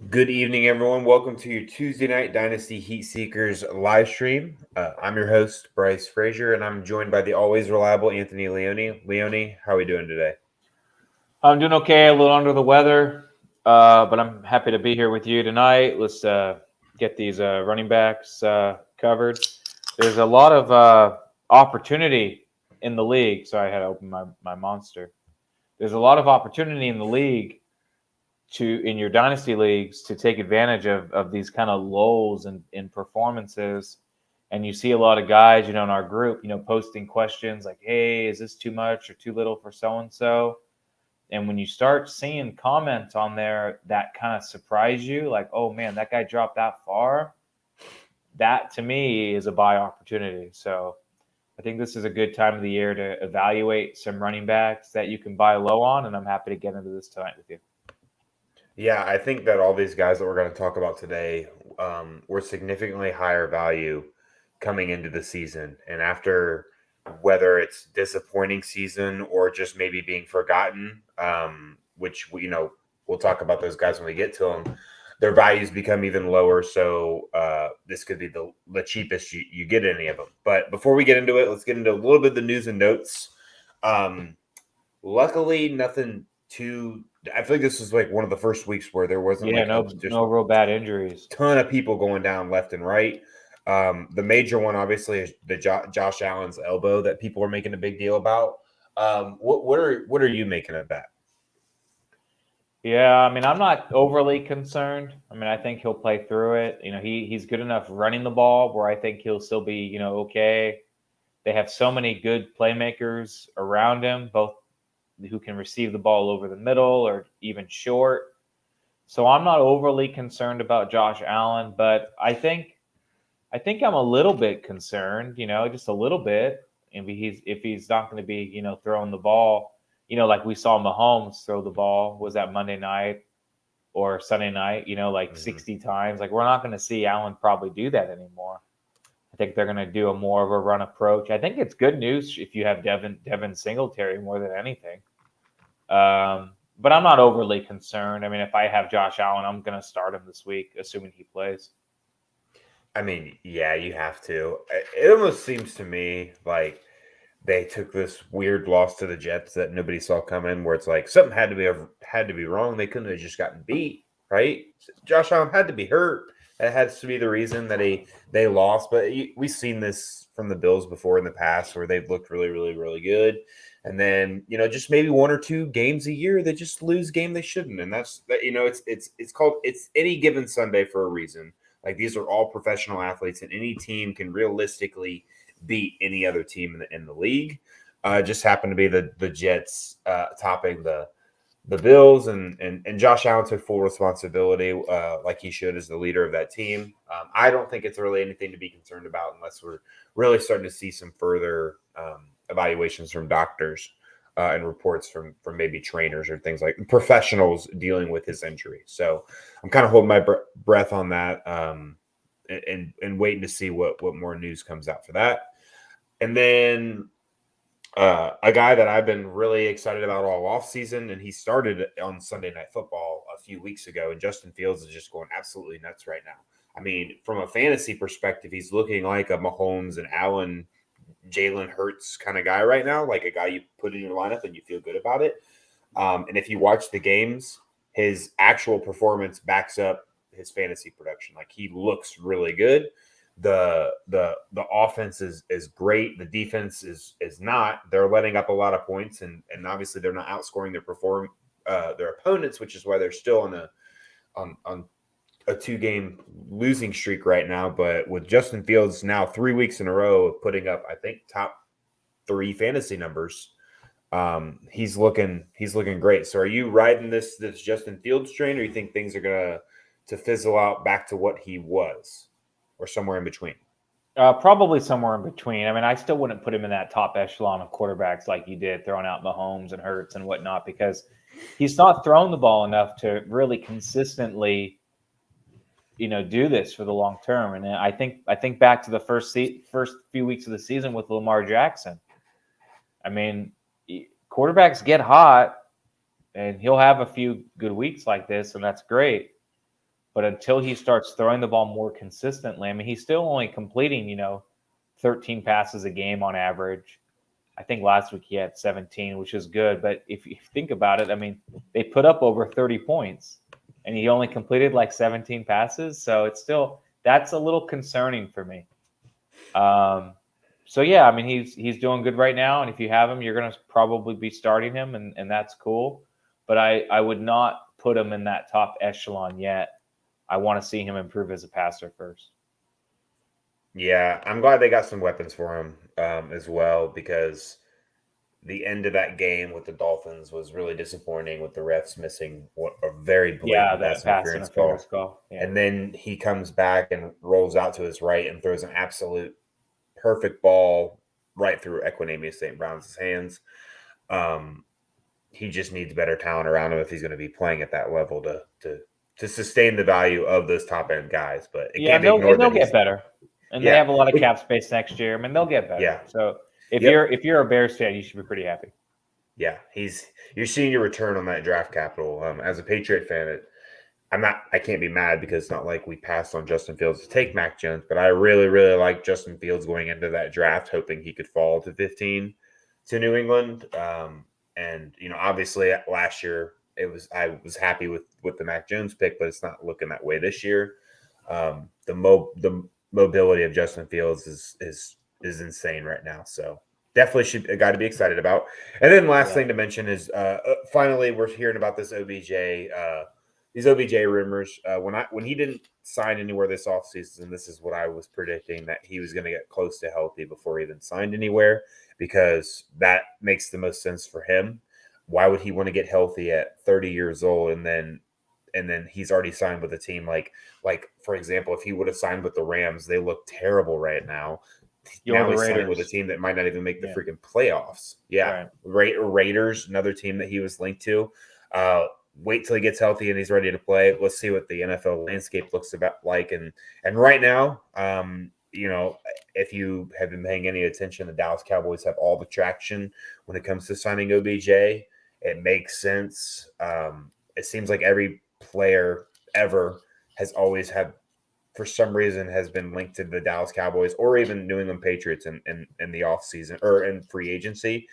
Good evening, everyone. Welcome to your Tuesday night Dynasty Heat Seekers live stream. I'm your host, Bryce Frazier, and I'm joined by the always reliable Anthony Leone. Leone, how are we doing today? I'm doing okay, a little under the weather, but I'm happy to be here with you tonight. Let's get these running backs covered. There's a lot of opportunity in the league. Sorry, I had to open my monster. There's a lot of opportunity in the league in your dynasty leagues to take advantage of these kind of lulls in performances. And you see a lot of guys, in our group, posting questions like, hey, is this too much or too little for so and so? And when you start seeing comments on there that kind of surprise you, like, oh man, that guy dropped that far, that to me is a buy opportunity. So I think this is a good time of the year to evaluate some running backs that you can buy low on. And I'm happy to get into this tonight with you. Yeah, I think that all these guys that we're going to talk about today were significantly higher value coming into the season. And after, whether it's disappointing season or just maybe being forgotten, which we'll talk about those guys when we get to them, their values become even lower. So this could be the cheapest you get any of them. But before we get into it, let's get into a little bit of the news and notes. Luckily, nothing too. I feel like this was like one of the first weeks where there wasn't Yeah, like no, just no real bad injuries. ton of people going down left and right. The major one, obviously, is the Josh Allen's elbow that people are making a big deal about. What are you making of that? Yeah, I mean, I'm not overly concerned. I mean, I think he'll play through it. He's good enough running the ball where I think he'll still be, okay. They have so many good playmakers around him, both who can receive the ball over the middle or even short. So I'm not overly concerned about Josh Allen, but I think I'm a little bit concerned, just a little bit. If he's not going to be, throwing the ball, like we saw Mahomes throw the ball, was that Monday night or Sunday night, like Mm-hmm. 60 times. Like we're not going to see Allen probably do that anymore. I think they're going to do a more of a run approach. I think it's good news if you have Devin Singletary more than anything. But I'm not overly concerned. I mean, if I have Josh Allen, I'm going to start him this week, assuming he plays. I mean, yeah, you have to. It almost seems to me like they took this weird loss to the Jets that nobody saw coming, where it's like something had to be wrong. They couldn't have just gotten beat, right? Josh Allen had to be hurt. That has to be the reason that they lost. But we've seen this from the Bills before in the past, where they've looked really, really, really good, and then just maybe one or two games a year they just lose game they shouldn't, and that's that. It's called it's any given Sunday for a reason. Like these are all professional athletes, and any team can realistically beat any other team in the league. Just happened to be the Jets topping the Bills, and Josh Allen took full responsibility, like he should as the leader of that team. I don't think it's really anything to be concerned about unless we're really starting to see some further evaluations from doctors and reports from maybe trainers or things like professionals dealing with his injury. So I'm kind of holding my breath on that, and waiting to see what more news comes out for that. And then a guy that I've been really excited about all off season, and he started on Sunday Night Football a few weeks ago, and Justin Fields is just going absolutely nuts right now. I mean, from a fantasy perspective, he's looking like a Mahomes and Allen, Jalen Hurts kind of guy right now, like a guy you put in your lineup and you feel good about it. And if you watch the games, his actual performance backs up his fantasy production. Like he looks really good. The offense is great. The defense is not. They're letting up a lot of points, and obviously they're not outscoring their opponents, which is why they're still on a 2-game losing streak right now. But with Justin Fields now 3 weeks in a row of putting up, I think, top 3 fantasy numbers, he's looking great. So are you riding this Justin Fields train, or you think things are gonna to fizzle out back to what he was, or somewhere in between? Probably somewhere in between. I mean, I still wouldn't put him in that top echelon of quarterbacks like you did, throwing out Mahomes and Hurts and whatnot, because he's not thrown the ball enough to really consistently, do this for the long term. And I think back to the first few weeks of the season with Lamar Jackson. I mean, quarterbacks get hot, and he'll have a few good weeks like this, and that's great. But until he starts throwing the ball more consistently, I mean, he's still only completing, 13 passes a game on average. I think last week he had 17, which is good. But if you think about it, I mean, they put up over 30 points and he only completed like 17 passes. So it's still, that's a little concerning for me. So yeah, I mean, he's doing good right now. And if you have him, you're going to probably be starting him and that's cool. But I would not put him in that top echelon yet. I want to see him improve as a passer first. Yeah, I'm glad they got some weapons for him as well, because the end of that game with the Dolphins was really disappointing with the refs missing a very Yeah, blatant that pass pass interference interference call. call. Yeah. And then he comes back and rolls out to his right and throws an absolute perfect ball right through Equanimeous St. Brown's hands. He just needs better talent around him if he's going to be playing at that level to sustain the value of those top end guys. But it Yeah, can't and be ignored they'll that get he's better. And they yeah. have a lot of cap space next year. I mean, they'll get better. Yeah. So if Yep. you're a Bears fan, you should be pretty happy. Yeah, you're seeing your return on that draft capital. As a Patriot fan, I can't be mad because it's not like we passed on Justin Fields to take Mac Jones, but I really, really like Justin Fields going into that draft, hoping he could fall to 15 to New England. And obviously last year I was happy with the Mac Jones pick, but it's not looking that way this year. The mobility of Justin Fields is insane right now. So definitely should a guy to be excited about. And then last thing to mention is finally we're hearing about this OBJ. These OBJ rumors. When he didn't sign anywhere this offseason, this is what I was predicting, that he was going to get close to healthy before he even signed anywhere, because that makes the most sense for him. Why would he want to get healthy at 30 years old and then he's already signed with a team like for example, if he would have signed with the Rams, they look terrible right now. Now he's signing with a team that might not even make the freaking playoffs. Yeah, right. Raiders, another team that he was linked to. Wait till he gets healthy and he's ready to play. Let's see what the NFL landscape looks like. And right now, if you have been paying any attention, the Dallas Cowboys have all the traction when it comes to signing OBJ. It makes sense. It seems like every player ever has always had, for some reason, has been linked to the Dallas Cowboys or even New England Patriots in the offseason or in free agency.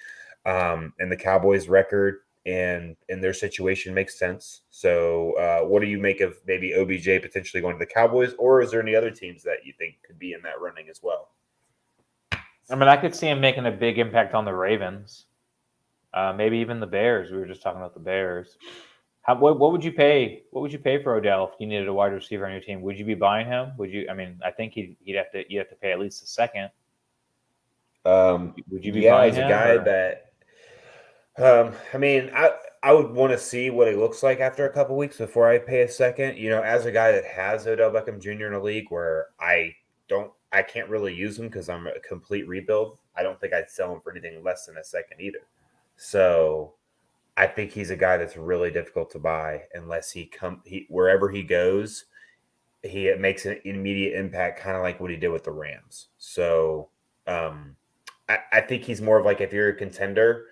And the Cowboys' record and their situation makes sense. So what do you make of maybe OBJ potentially going to the Cowboys, or is there any other teams that you think could be in that running as well? I mean, I could see him making a big impact on the Ravens. Maybe even the Bears. We were just talking about the Bears. What would you pay? What would you pay for Odell if you needed a wide receiver on your team? Would you be buying him? Would you? I mean, I think you'd have to pay at least a second. Would you be buying as him? A guy that, I mean, I would want to see what it looks like after a couple weeks before I pay a second. As a guy that has Odell Beckham Jr. in a league where I can't really use him because I'm a complete rebuild. I don't think I'd sell him for anything less than a second either. So I think he's a guy that's really difficult to buy unless wherever he goes, he makes an immediate impact, kind of like what he did with the Rams. So I think he's more of like, if you're a contender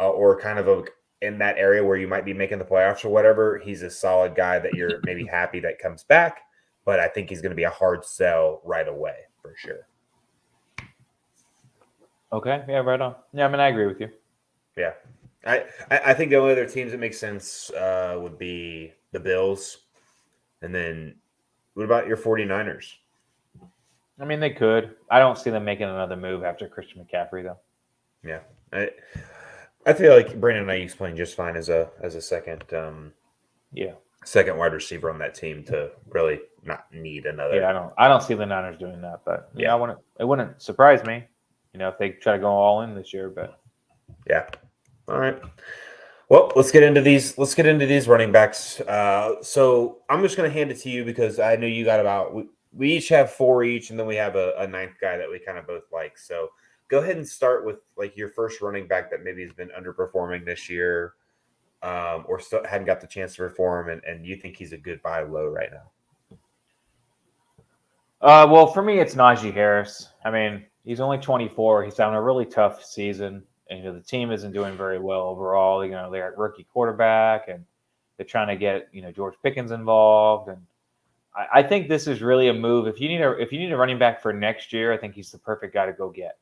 or kind of in that area where you might be making the playoffs or whatever, he's a solid guy that you're maybe happy that comes back. But I think he's going to be a hard sell right away for sure. Okay. Yeah, right on. Yeah, I mean, I agree with you. Yeah. I think the only other teams that make sense would be the Bills. And then what about your 49ers? I mean, they could. I don't see them making another move after Christian McCaffrey, though. Yeah. I feel like Brandon Ayuk's playing just fine as a second second wide receiver on that team to really not need another. Yeah, I don't see the Niners doing that, but it wouldn't surprise me, if they try to go all in this year, but yeah. All right. Well, let's get into these running backs. So I'm just going to hand it to you because I know you got we each have 4 each, and then we have a ninth guy that we kind of both like. So go ahead and start with like your first running back that maybe has been underperforming this year, or still hadn't got the chance to perform, and you think he's a good buy low right now. Well, for me, it's Najee Harris. I mean, he's only 24. He's having a really tough season. And, the team isn't doing very well overall. They're at rookie quarterback, and they're trying to get, George Pickens involved. And I think this is really a move. If you need a running back for next year, I think he's the perfect guy to go get.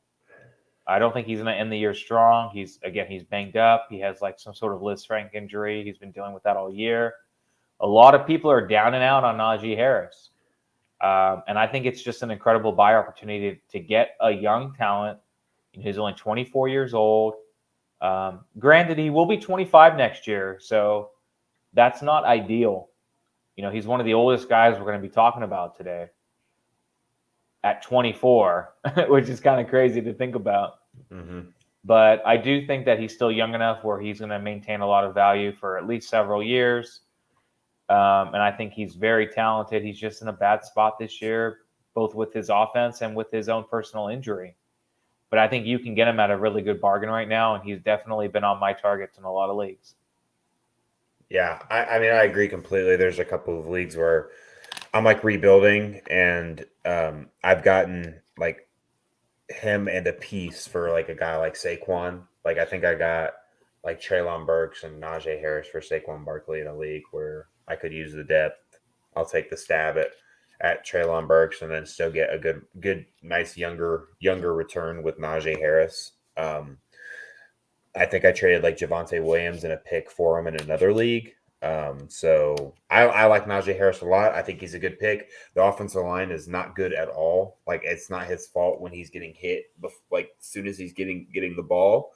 I don't think he's going to end the year strong. He's banged up. He has like some sort of Liz Frank injury. He's been dealing with that all year. A lot of people are down and out on Najee Harris. And I think it's just an incredible buy opportunity to get a young talent. He's only 24 years old. Granted, he will be 25 next year, so that's not ideal. He's one of the oldest guys we're going to be talking about today at 24, which is kind of crazy to think about. Mm-hmm. But I do think that he's still young enough where he's going to maintain a lot of value for at least several years. And I think he's very talented. He's just in a bad spot this year, both with his offense and with his own personal injury. But I think you can get him at a really good bargain right now, and he's definitely been on my targets in a lot of leagues. Yeah, I mean, I agree completely. There's a couple of leagues where I'm like rebuilding, and I've gotten like him and a piece for like a guy like Saquon. Like I think I got like Treylon Burks and Najee Harris for Saquon Barkley in a league where I could use the depth. I'll take the stab at Treylon Burks and then still get a good, nice younger return with Najee Harris. I think I traded like Javonte Williams and a pick for him in another league. So I like Najee Harris a lot. I think he's a good pick. The offensive line is not good at all. Like it's not his fault when he's getting hit, like as soon as he's getting the ball.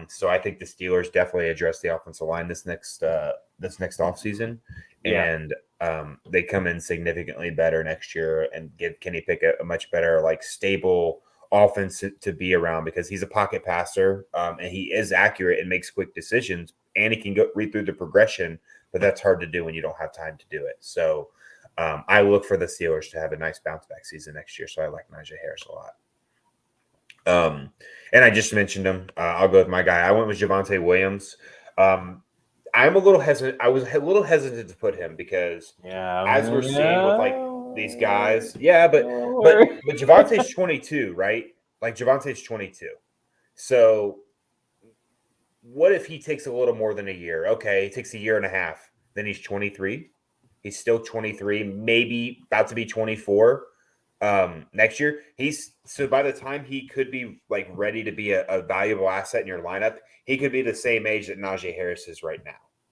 So I think the Steelers definitely address the offensive line this next offseason. Yeah. And they come in significantly better next year and give Kenny Pickett a much better, like stable offense to be around because he's a pocket passer and he is accurate and makes quick decisions and he can read through the progression, but that's hard to do when you don't have time to do it. So I look for the Steelers to have a nice bounce back season next year. So I like Najee Harris a lot. And I just mentioned him. I'll go with my guy. I went with Javonte Williams. I'm a little hesitant. I was a little hesitant to put him because as we're seeing with like these guys, but Javonte's 22, right? Like Javonte's 22. So what if he takes a little more than a year? Okay, he takes a year and a half. Then he's 23. He's still 23, maybe about to be 24 next year. So by the time he could be like ready to be a valuable asset in your lineup, he could be the same age that Najee Harris is right now.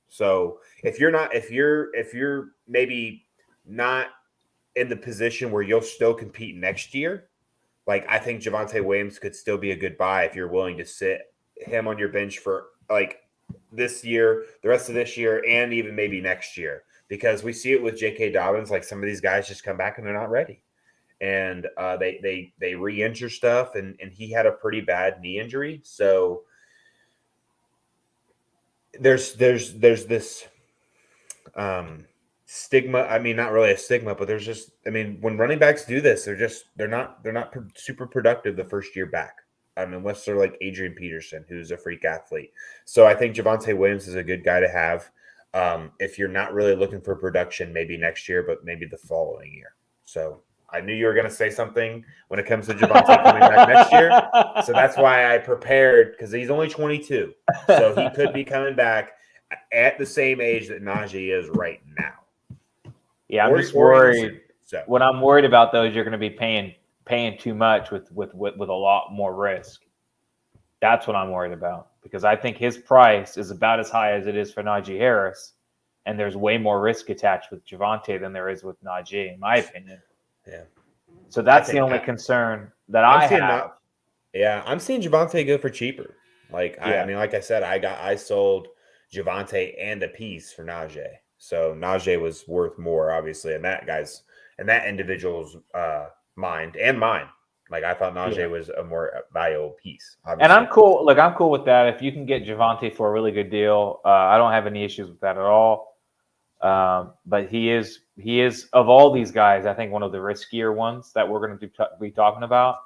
So if you're maybe not in the position where you'll still compete next year, like I think Javonte Williams could still be a good buy if you're willing to sit him on your bench for like this year, the rest of this year, and even maybe next year. Because we see it with J.K. Dobbins, like some of these guys just come back and they're not ready. And they re-injure stuff, and he had a pretty bad knee injury. So there's this stigma. I mean, not really a stigma, but there's just, I mean, when running backs do this, they're not super productive the first year back. Unless they're like Adrian Peterson, who's a freak athlete. So I think Javonte Williams is a good guy to have. If you're not really looking for production, maybe next year, but maybe the following year. So I knew you were going to say something when it comes to Javonte coming back next year. So that's why I prepared, because he's only 22. So he could be coming back at the same age that Najee is right now. Yeah, I'm just worried. So what I'm worried about, though, is you're going to be paying too much with a lot more risk. That's what I'm worried about, because I think his price is about as high as it is for Najee Harris, and there's way more risk attached with Javonte than there is with Najee, in my opinion. Yeah. So that's the only concern that I have. I'm seeing Javonte go for cheaper. I mean, like I said, I sold Javonte and a piece for Najee. So Najee was worth more, obviously, in that individual's mind and mine. Like I thought Najee was a more valuable piece. Obviously. And I'm cool. Like I'm cool with that. If you can get Javonte for a really good deal, I don't have any issues with that at all. But he is of all these guys, I think one of the riskier ones that we're going to be talking about,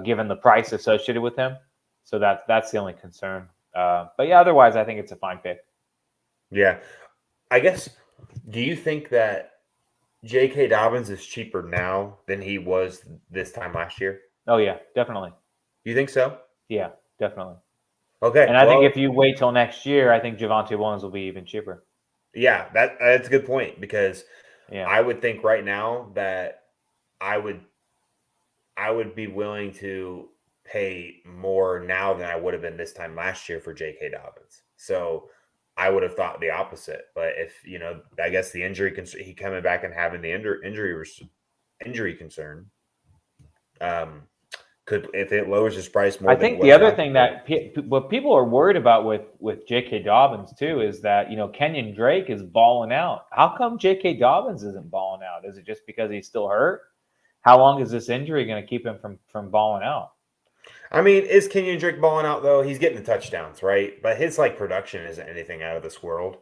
given the price associated with him. So that's the only concern. But yeah, otherwise, I think it's a fine pick. Yeah, I guess. Do you think that J.K. Dobbins is cheaper now than he was this time last year? Oh yeah, definitely. You think so? Yeah, definitely. Okay. And I think if you wait till next year, I think Javonte Williams will be even cheaper. Yeah, that's a good point, because Yeah. I would think right now that I would be willing to pay more now than I would have been this time last year for J.K. Dobbins. So I would have thought the opposite. But if I guess the injury he coming back and having the injury concern, um, could if it lowers his price more I than think the what's other thing logical. that what people are worried about with J.K. Dobbins too is that Kenyon Drake is balling out. How come J.K. Dobbins isn't balling out? Is it just because he's still hurt? How long is this injury going to keep him from balling out? I mean, is Kenyon Drake balling out though? He's getting the touchdowns, right? But his production isn't anything out of this world.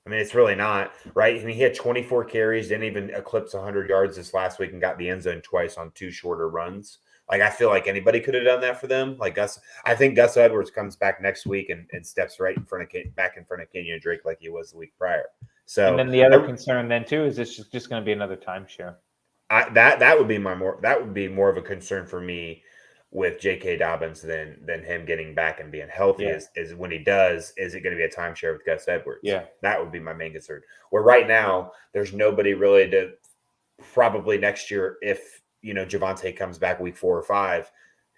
I mean, it's really not, right? I mean, he had 24 carries, didn't even eclipse 100 yards this last week, and got the end zone twice on 2 shorter runs. I feel like anybody could have done that for them. I think Gus Edwards comes back next week and steps right in front of back in front of Kenyon Drake like he was the week prior. And So then the other concern then too is it's just going to be another timeshare. that would be more of a concern for me with J.K. Dobbins than him getting back and being healthy. Yeah. Is when he does, is it going to be a timeshare with Gus Edwards? Yeah. That would be my main concern. Where right now there's nobody really to probably next year if Javonte comes back week 4 or 5,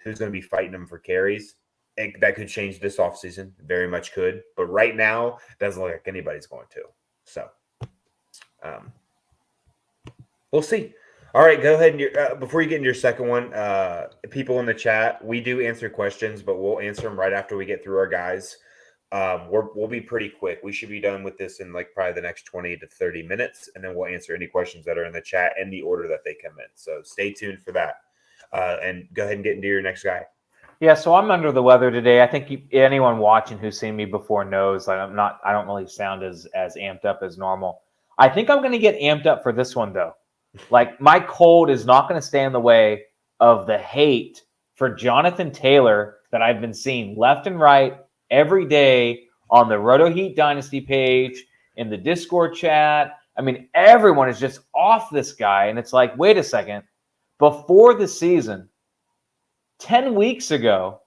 who's going to be fighting him for carries? That could change this offseason. Very much could. But right now, it doesn't look like anybody's going to. So we'll see. All right, go ahead and before you get into your second one, people in the chat, we do answer questions, but we'll answer them right after we get through our guys. We'll be pretty quick. We should be done with this in probably the next 20 to 30 minutes, and then we'll answer any questions that are in the chat in the order that they come in. So stay tuned for that. And go ahead and get into your next guy. Yeah, so I'm under the weather today. I think anyone watching who's seen me before knows I don't really sound as amped up as normal. I think I'm going to get amped up for this one though. My cold is not going to stand in the way of the hate for Jonathan Taylor that I've been seeing left and right every day on the Roto Heat Dynasty page, in the Discord chat. I mean, everyone is just off this guy. And it's like, wait a second. Before the season, 10 weeks ago,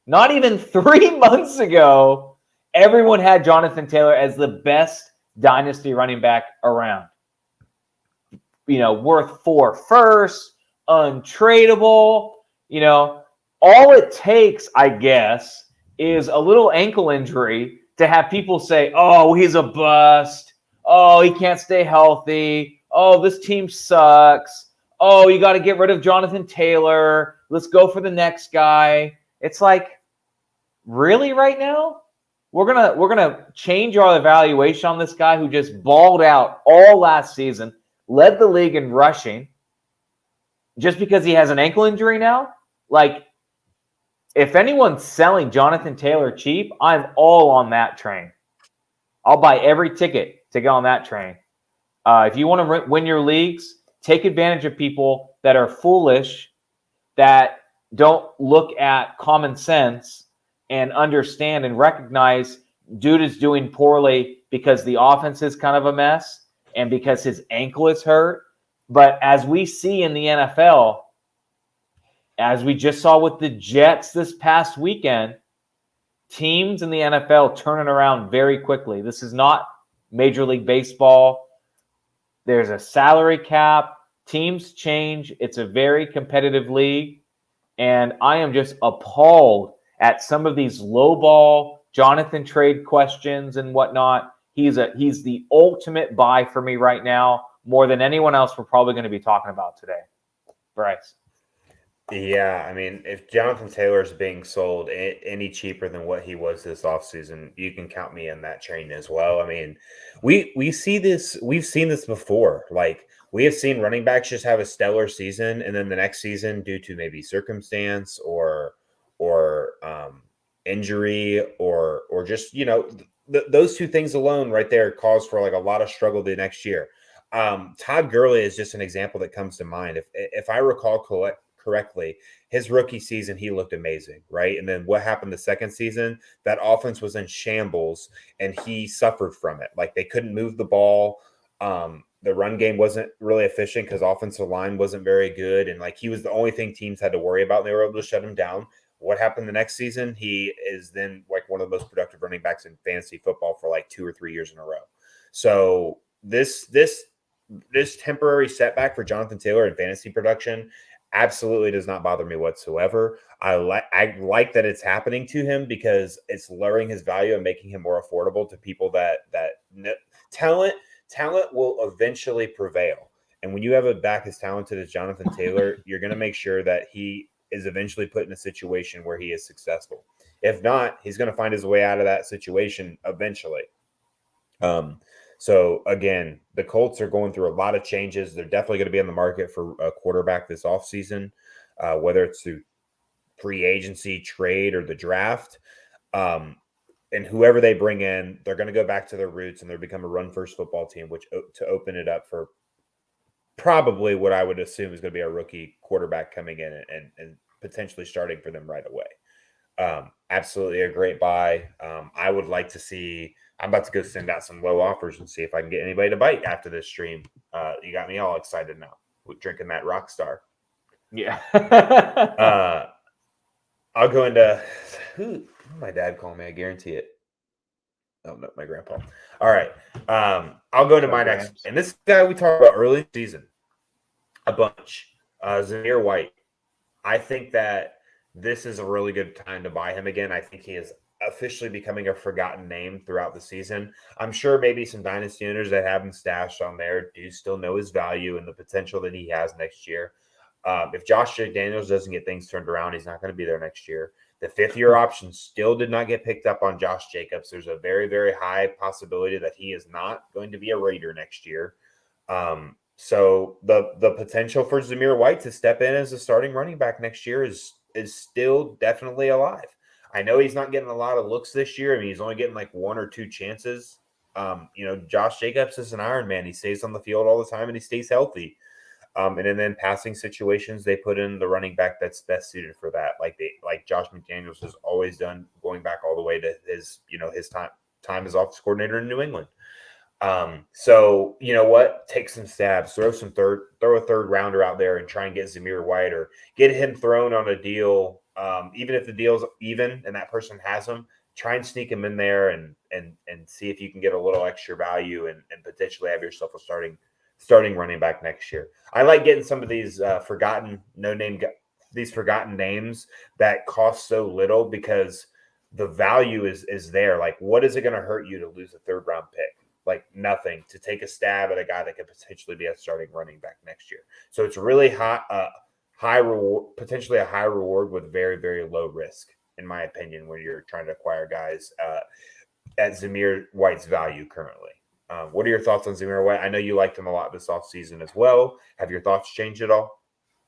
not even 3 months ago, everyone had Jonathan Taylor as the best dynasty running back around. Worth 4 firsts, untradeable. All it takes, I guess, is a little ankle injury to have people say, oh, he's a bust. Oh, he can't stay healthy. Oh, this team sucks. Oh, you got to get rid of Jonathan Taylor. Let's go for the next guy. It's like, really right now? We're gonna change our evaluation on this guy who just balled out all last season, led the league in rushing, just because he has an ankle injury now? If anyone's selling Jonathan Taylor cheap, I'm all on that train. I'll buy every ticket to get on that train. If you want to win your leagues, take advantage of people that are foolish, that don't look at common sense and understand and recognize dude is doing poorly because the offense is kind of a mess and because his ankle is hurt. But as we see in the NFL, as we just saw with the Jets this past weekend, teams in the NFL turning around very quickly. This is not Major League Baseball. There's a salary cap. Teams change. It's a very competitive league. And I am just appalled at some of these low ball Jonathan trade questions and whatnot. He's the ultimate buy for me right now, more than anyone else we're probably going to be talking about today. Bryce. Yeah, I mean, if Jonathan Taylor is being sold any cheaper than what he was this offseason, you can count me in that train as well. I mean, we see this, we've seen this before. We have seen running backs just have a stellar season, and then the next season, due to maybe circumstance or injury or just those two things alone right there cause for a lot of struggle the next year. Todd Gurley is just an example that comes to mind. If I recall correctly, his rookie season, he looked amazing, right? And then what happened the second season? That offense was in shambles, and he suffered from it. They couldn't move the ball. The run game wasn't really efficient because offensive line wasn't very good, and he was the only thing teams had to worry about. And they were able to shut him down. What happened the next season? He is then one of the most productive running backs in fantasy football for 2 or 3 years in a row. So this this temporary setback for Jonathan Taylor in fantasy production absolutely does not bother me whatsoever. I like that it's happening to him because it's lowering his value and making him more affordable to people that talent will eventually prevail. And when you have a back as talented as Jonathan Taylor, you're going to make sure that he is eventually put in a situation where he is successful. If not, he's going to find his way out of that situation eventually. So again, the Colts are going through a lot of changes. They're definitely going to be in the market for a quarterback this offseason, whether it's through free agency, trade, or the draft. And whoever they bring in, they're going to go back to their roots and they'll become a run-first football team, which to open it up for probably what I would assume is going to be a rookie quarterback coming in and potentially starting for them right away. Absolutely a great buy. I would like to see. I'm about to go send out some low offers and see if I can get anybody to bite after this stream. You got me all excited now with drinking that Rockstar. Yeah. I'll go into who my dad called me. I guarantee it. Oh no, my grandpa. All right. I'll go into my next. And this guy we talked about early in the season a bunch. Zamir White. I think that this is a really good time to buy him again. I think he is officially becoming a forgotten name throughout the season. I'm sure maybe some dynasty owners that have him stashed on there do still know his value and the potential that he has next year. If Josh Daniels doesn't get things turned around, he's not going to be there next year. The fifth-year option still did not get picked up on Josh Jacobs. There's a very, very high possibility that he is not going to be a Raider next year. So the potential for Zamir White to step in as a starting running back next year is still definitely alive. I know he's not getting a lot of looks this year. I mean, he's only getting like 1 or 2 chances. Josh Jacobs is an Iron Man. He stays on the field all the time and he stays healthy. And then passing situations, they put in the running back that's best suited for that. Like Josh McDaniels has always done, going back all the way to his time as offensive coordinator in New England. So you know what? Take some stabs, throw a third rounder out there and try and get Zamir White or get him thrown on a deal. Even if the deal's even and that person has him, try and sneak him in there and see if you can get a little extra value and potentially have yourself a starting running back next year. I like getting some of these forgotten names that cost so little because the value is there. Like, what is it going to hurt you to lose a 3rd round pick? Like nothing, to take a stab at a guy that could potentially be a starting running back next year. So it's really high reward, potentially a high reward with very, very low risk, in my opinion, when you're trying to acquire guys at Zamir White's value currently. What are your thoughts on Zamir White? I know you liked him a lot this offseason as well. Have your thoughts changed at all?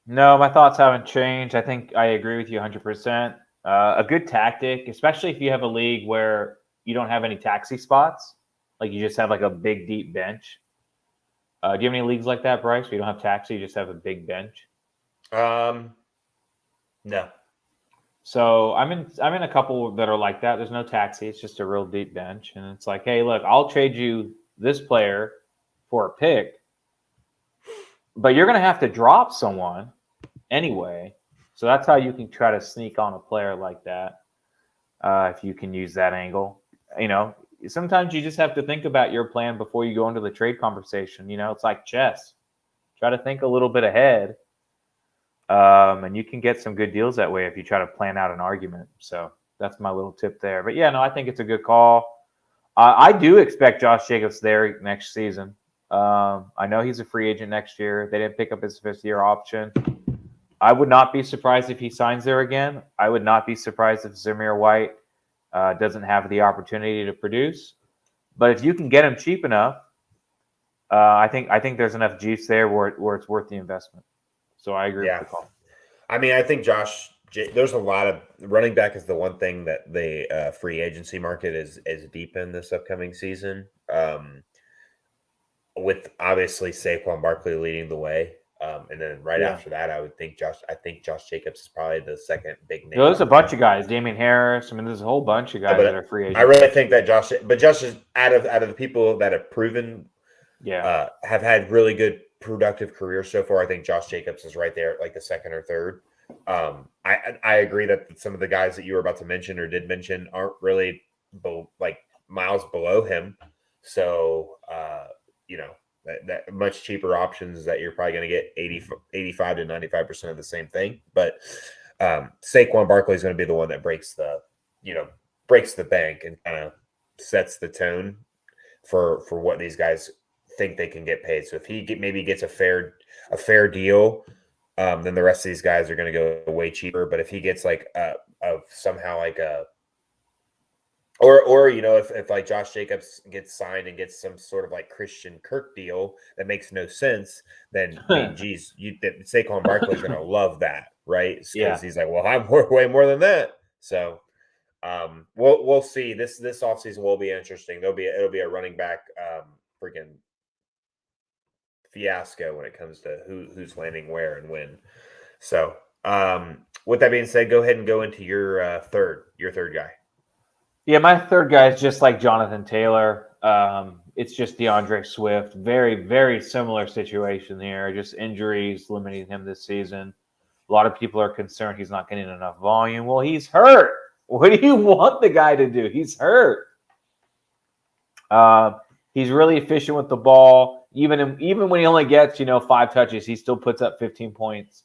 No, my thoughts haven't changed. I think I agree with you 100%. A good tactic, especially if you have a league where you don't have any taxi spots. Like you just have like a big, deep bench. Do you have any leagues like that, Bryce, where you don't have taxi, you just have a big bench? No. So I'm in a couple that are like that. There's no taxi. It's just a real deep bench. And it's like, hey, look, I'll trade you this player for a pick, but you're going to have to drop someone anyway. So that's how you can try to sneak on a player like that if you can use that angle. Sometimes you just have to think about your plan before you go into the trade conversation. It's like chess. Try to think a little bit ahead, and you can get some good deals that way if you try to plan out an argument. So that's my little tip there. But yeah, no, I think it's a good call. I do expect Josh Jacobs there next season. I know he's a free agent next year. They didn't pick up his 5th-year option. I would not be surprised if he signs there again. I would not be surprised if Zamir White doesn't have the opportunity to produce. But if you can get him cheap enough, I think there's enough juice there where it's worth the investment. So I agree with the call. I mean, I think there's a lot of running back is the one thing that the free agency market is deep in this upcoming season. With obviously Saquon Barkley leading the way. And then after that, I think Josh Jacobs is probably the second big name. There's a bunch of guys, Damian Harris. I mean, there's a whole bunch of guys that are free agents. I really think that Josh is out of the people that have proven, have had really good productive careers so far. I think Josh Jacobs is right there, like the second or third. I agree that some of the guys that you were about to mention or did mention aren't really like miles below him. So that much cheaper options that you're probably going to get 85 to 95% of the same thing. But Saquon Barkley is going to be the one that breaks the bank and kind of sets the tone for what these guys think they can get paid. So if he maybe gets a fair deal, then the rest of these guys are going to go way cheaper. But if he gets like somehow like a or if like Josh Jacobs gets signed and gets some sort of like Christian Kirk deal that makes no sense, then I mean, geez, Saquon Barkley's going to love that, right? Because he's like, well, I'm worth way more than that. So we'll see. This offseason will be interesting. It'll be a running back freaking fiasco when it comes to who's landing where and when. So with that being said, go ahead and go into your third guy. Yeah, my third guy is just like Jonathan Taylor. It's just DeAndre Swift. Very, very similar situation here. Just injuries limiting him this season. A lot of people are concerned he's not getting enough volume. Well, he's hurt. What do you want the guy to do? He's hurt. He's really efficient with the ball. Even when he only gets 5 touches, he still puts up 15 points.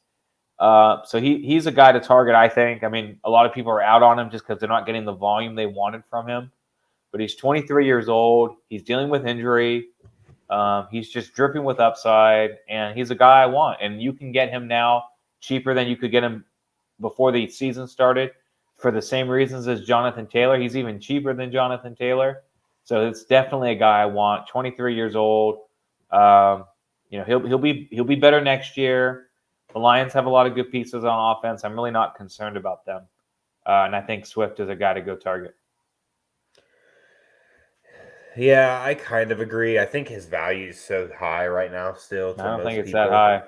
So he's a guy to target, I think. I mean, a lot of people are out on him just because they're not getting the volume they wanted from him. But he's 23 years old. He's dealing with injury. He's just dripping with upside, and he's a guy I want. And you can get him now cheaper than you could get him before the season started for the same reasons as Jonathan Taylor. He's even cheaper than Jonathan Taylor. So it's definitely a guy I want. 23 years old. He'll be better next year. The Lions have a lot of good pieces on offense. I'm really not concerned about them. And I think Swift is a guy to go target. Yeah, I kind of agree. I think his value is so high right now still. I don't think it's that high.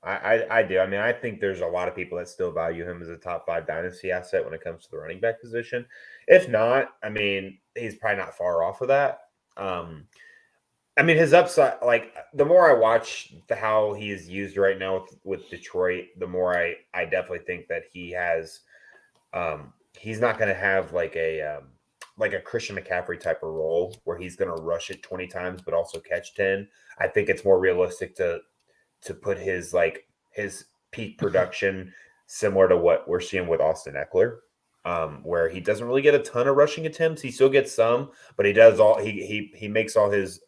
I do. I mean, I think there's a lot of people that still value him as a top 5 dynasty asset when it comes to the running back position. If not, I mean, he's probably not far off of that. I mean, his upside, like the more I watch how he is used right now with Detroit, the more I definitely think that he has, he's not going to have like a Christian McCaffrey type of role where he's going to rush it 20 times, but also catch 10. I think it's more realistic to put his peak production similar to what we're seeing with Austin Eckler. Where he doesn't really get a ton of rushing attempts. He still gets some, but he does all he makes all his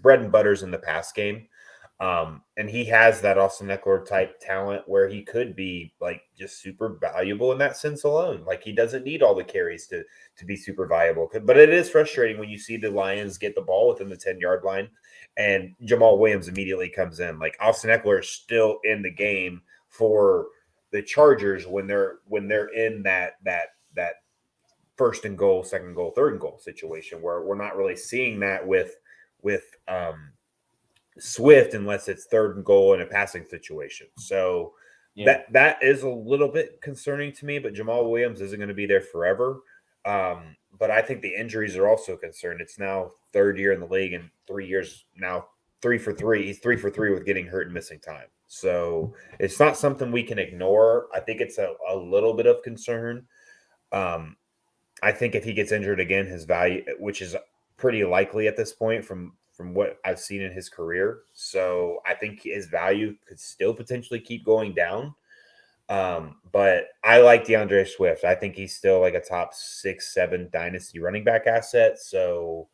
bread and butters in the pass game. And he has that Austin Eckler type talent where he could be like just super valuable in that sense alone. Like he doesn't need all the carries to be super valuable. But it is frustrating when you see the Lions get the ball within the 10-yard line and Jamal Williams immediately comes in. Like Austin Eckler is still in the game for the Chargers when they're in that first and goal, second goal, third and goal situation where we're not really seeing that with Swift unless it's third and goal in a passing situation. So that is a little bit concerning to me, but Jamal Williams isn't going to be there forever. But I think the injuries are also concerned. It's now 3rd year in the league and 3 years now, 3 for 3. He's 3 for 3 with getting hurt and missing time. So it's not something we can ignore. I think it's a little bit of concern. I think if he gets injured again, his value, which is pretty likely at this point from what I've seen in his career. So I think his value could still potentially keep going down. But I like DeAndre Swift. I think he's still like a top 6-7 dynasty running back asset. So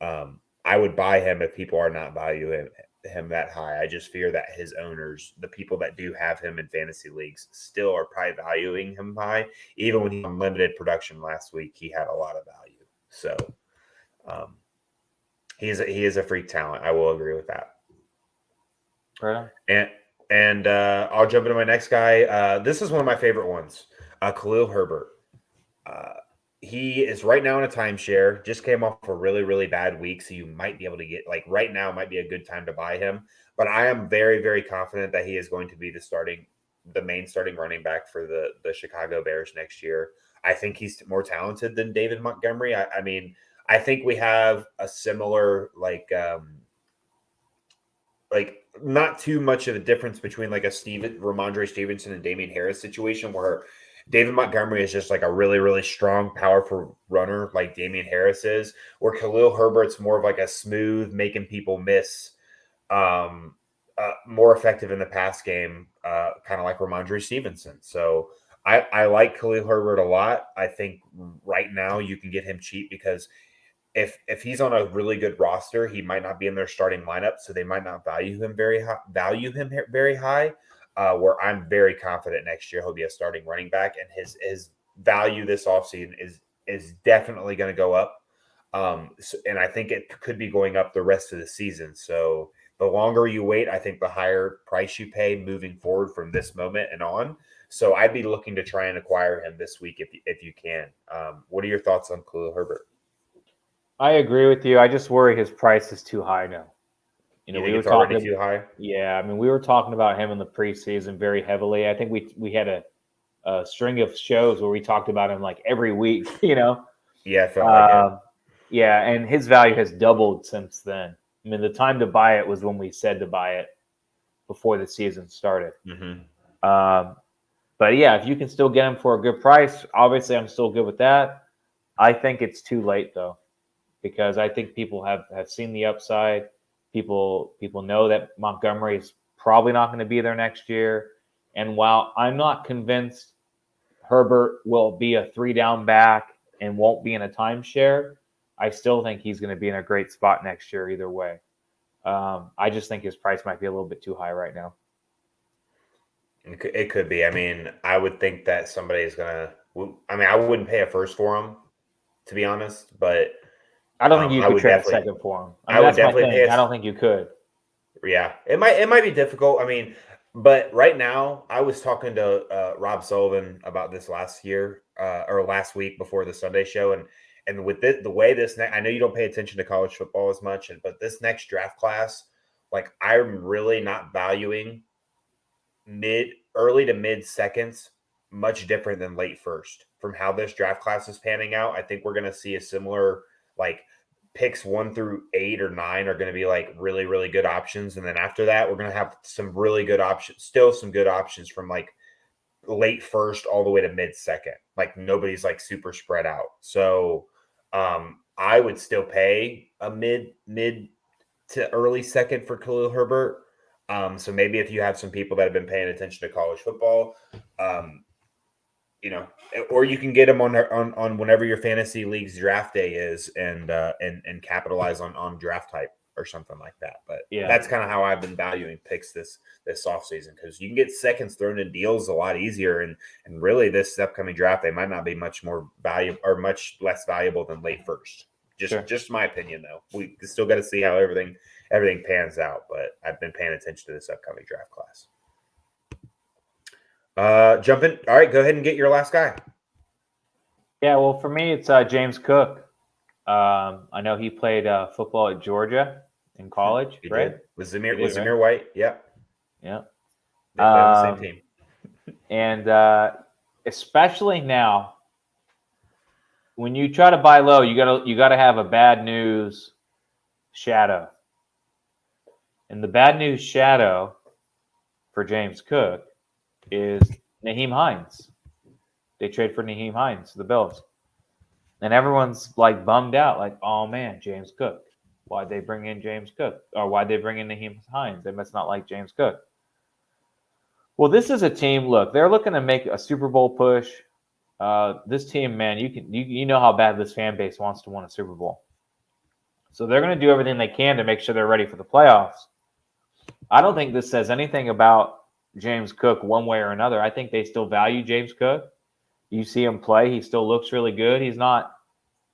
I would buy him if people are not valuing him that high. I just fear that his owners, the people that do have him in fantasy leagues, still are probably valuing him high. Even when he had limited production last week, he had a lot of value. So he is a freak talent. I will agree with that. Right. And I'll jump into my next guy. This is one of my favorite ones, Khalil Herbert. He is right now in a timeshare. Just came off a really, really bad week, so you might be able to get right now might be a good time to buy him. But I am very, very confident that he is going to be the main starting running back for the Chicago Bears next year. I think he's more talented than David Montgomery. I mean, I think we have a similar not too much of a difference between like a Ramondre Stevenson and Damian Harris situation where David Montgomery is just like a really, really strong, powerful runner like Damian Harris is, where Khalil Herbert's more of like a smooth, making people miss, um, more effective in the pass game, kind of like Ramondre Stevenson. So I like Khalil Herbert a lot. I think right now you can get him cheap because if he's on a really good roster, he might not be in their starting lineup, so they might not very high. Where I'm very confident next year he'll be a starting running back, and his value this offseason is definitely going to go up. And I think it could be going up the rest of the season. So the longer you wait, I think the higher price you pay moving forward from this moment and on. So I'd be looking to try and acquire him this week if you can. What are your thoughts on Khalil Herbert? I agree with you. I just worry his price is too high now. You We think were it's already talking. too high? Yeah, I mean, we were talking about him in the preseason very heavily. I think we had a string of shows where we talked about him like every week. Yeah, I felt like it. Yeah, and his value has doubled since then. I mean, the time to buy it was when we said to buy it before the season started. Mm-hmm. But yeah, if you can still get him for a good price, obviously I'm still good with that. I think it's too late though, because I think people have seen the upside. People know that Montgomery is probably not going to be there next year. And while I'm not convinced Herbert will be a 3-down back and won't be in a timeshare, I still think he's going to be in a great spot next year either way. I just think his price might be a little bit too high right now. It could be. I mean, I would think that somebody's gonna. I mean, I wouldn't pay a first for him, to be honest. But I don't think you I could would trade a definitely. second for him. I I mean, would that's my definitely pay thing. a. I don't think you could. Yeah, it might be difficult. I mean, but right now, I was talking to Rob Sullivan about this last year or last week before the Sunday show, and with the way I know you don't pay attention to college football as much, but this next draft class, like I'm really not valuing early to mid seconds much different than late first from how this draft class is panning out. I think we're going to see a similar like picks 1 through 8 or 9 are going to be like really, really good options. And then after that, we're going to have some really good options, still some good options from like late first all the way to mid second. Like nobody's like super spread out. So I would still pay a mid to early second for Khalil Herbert. So maybe if you have some people that have been paying attention to college football, um, you know, or you can get them on whenever your fantasy league's draft day is, and capitalize on draft type or something like that. But Yeah, that's kind of how I've been valuing picks this offseason, because you can get seconds thrown in deals a lot easier, and really this upcoming draft they might not be much more valuable or much less valuable than late first. sure. Just my opinion though. We still got to see how everything pans out, but I've been paying attention to this upcoming draft class. Jump in. All right, go ahead and get your last guy. Yeah, well, for me, it's James Cook. I know he played football at Georgia in college, He right? did. Was He did, right? Zamir White? Yep. Yeah. They play on the same team. And especially now, when you try to buy low, you gotta have a bad news shadow. And the bad news shadow for James Cook is Naheem Hines. They trade for Naheem Hines to the Bills. And everyone's like bummed out, like, oh man, James Cook. Why'd they bring in James Cook? Or why'd they bring in Naheem Hines? They must not like James Cook. Well, this is a team, look, they're looking to make a Super Bowl push. This team, man, you know how bad this fan base wants to win a Super Bowl. So they're going to do everything they can to make sure they're ready for the playoffs. I don't think this says anything about James Cook one way or another. I think they still value James Cook. You see him play, he still looks really good. He's not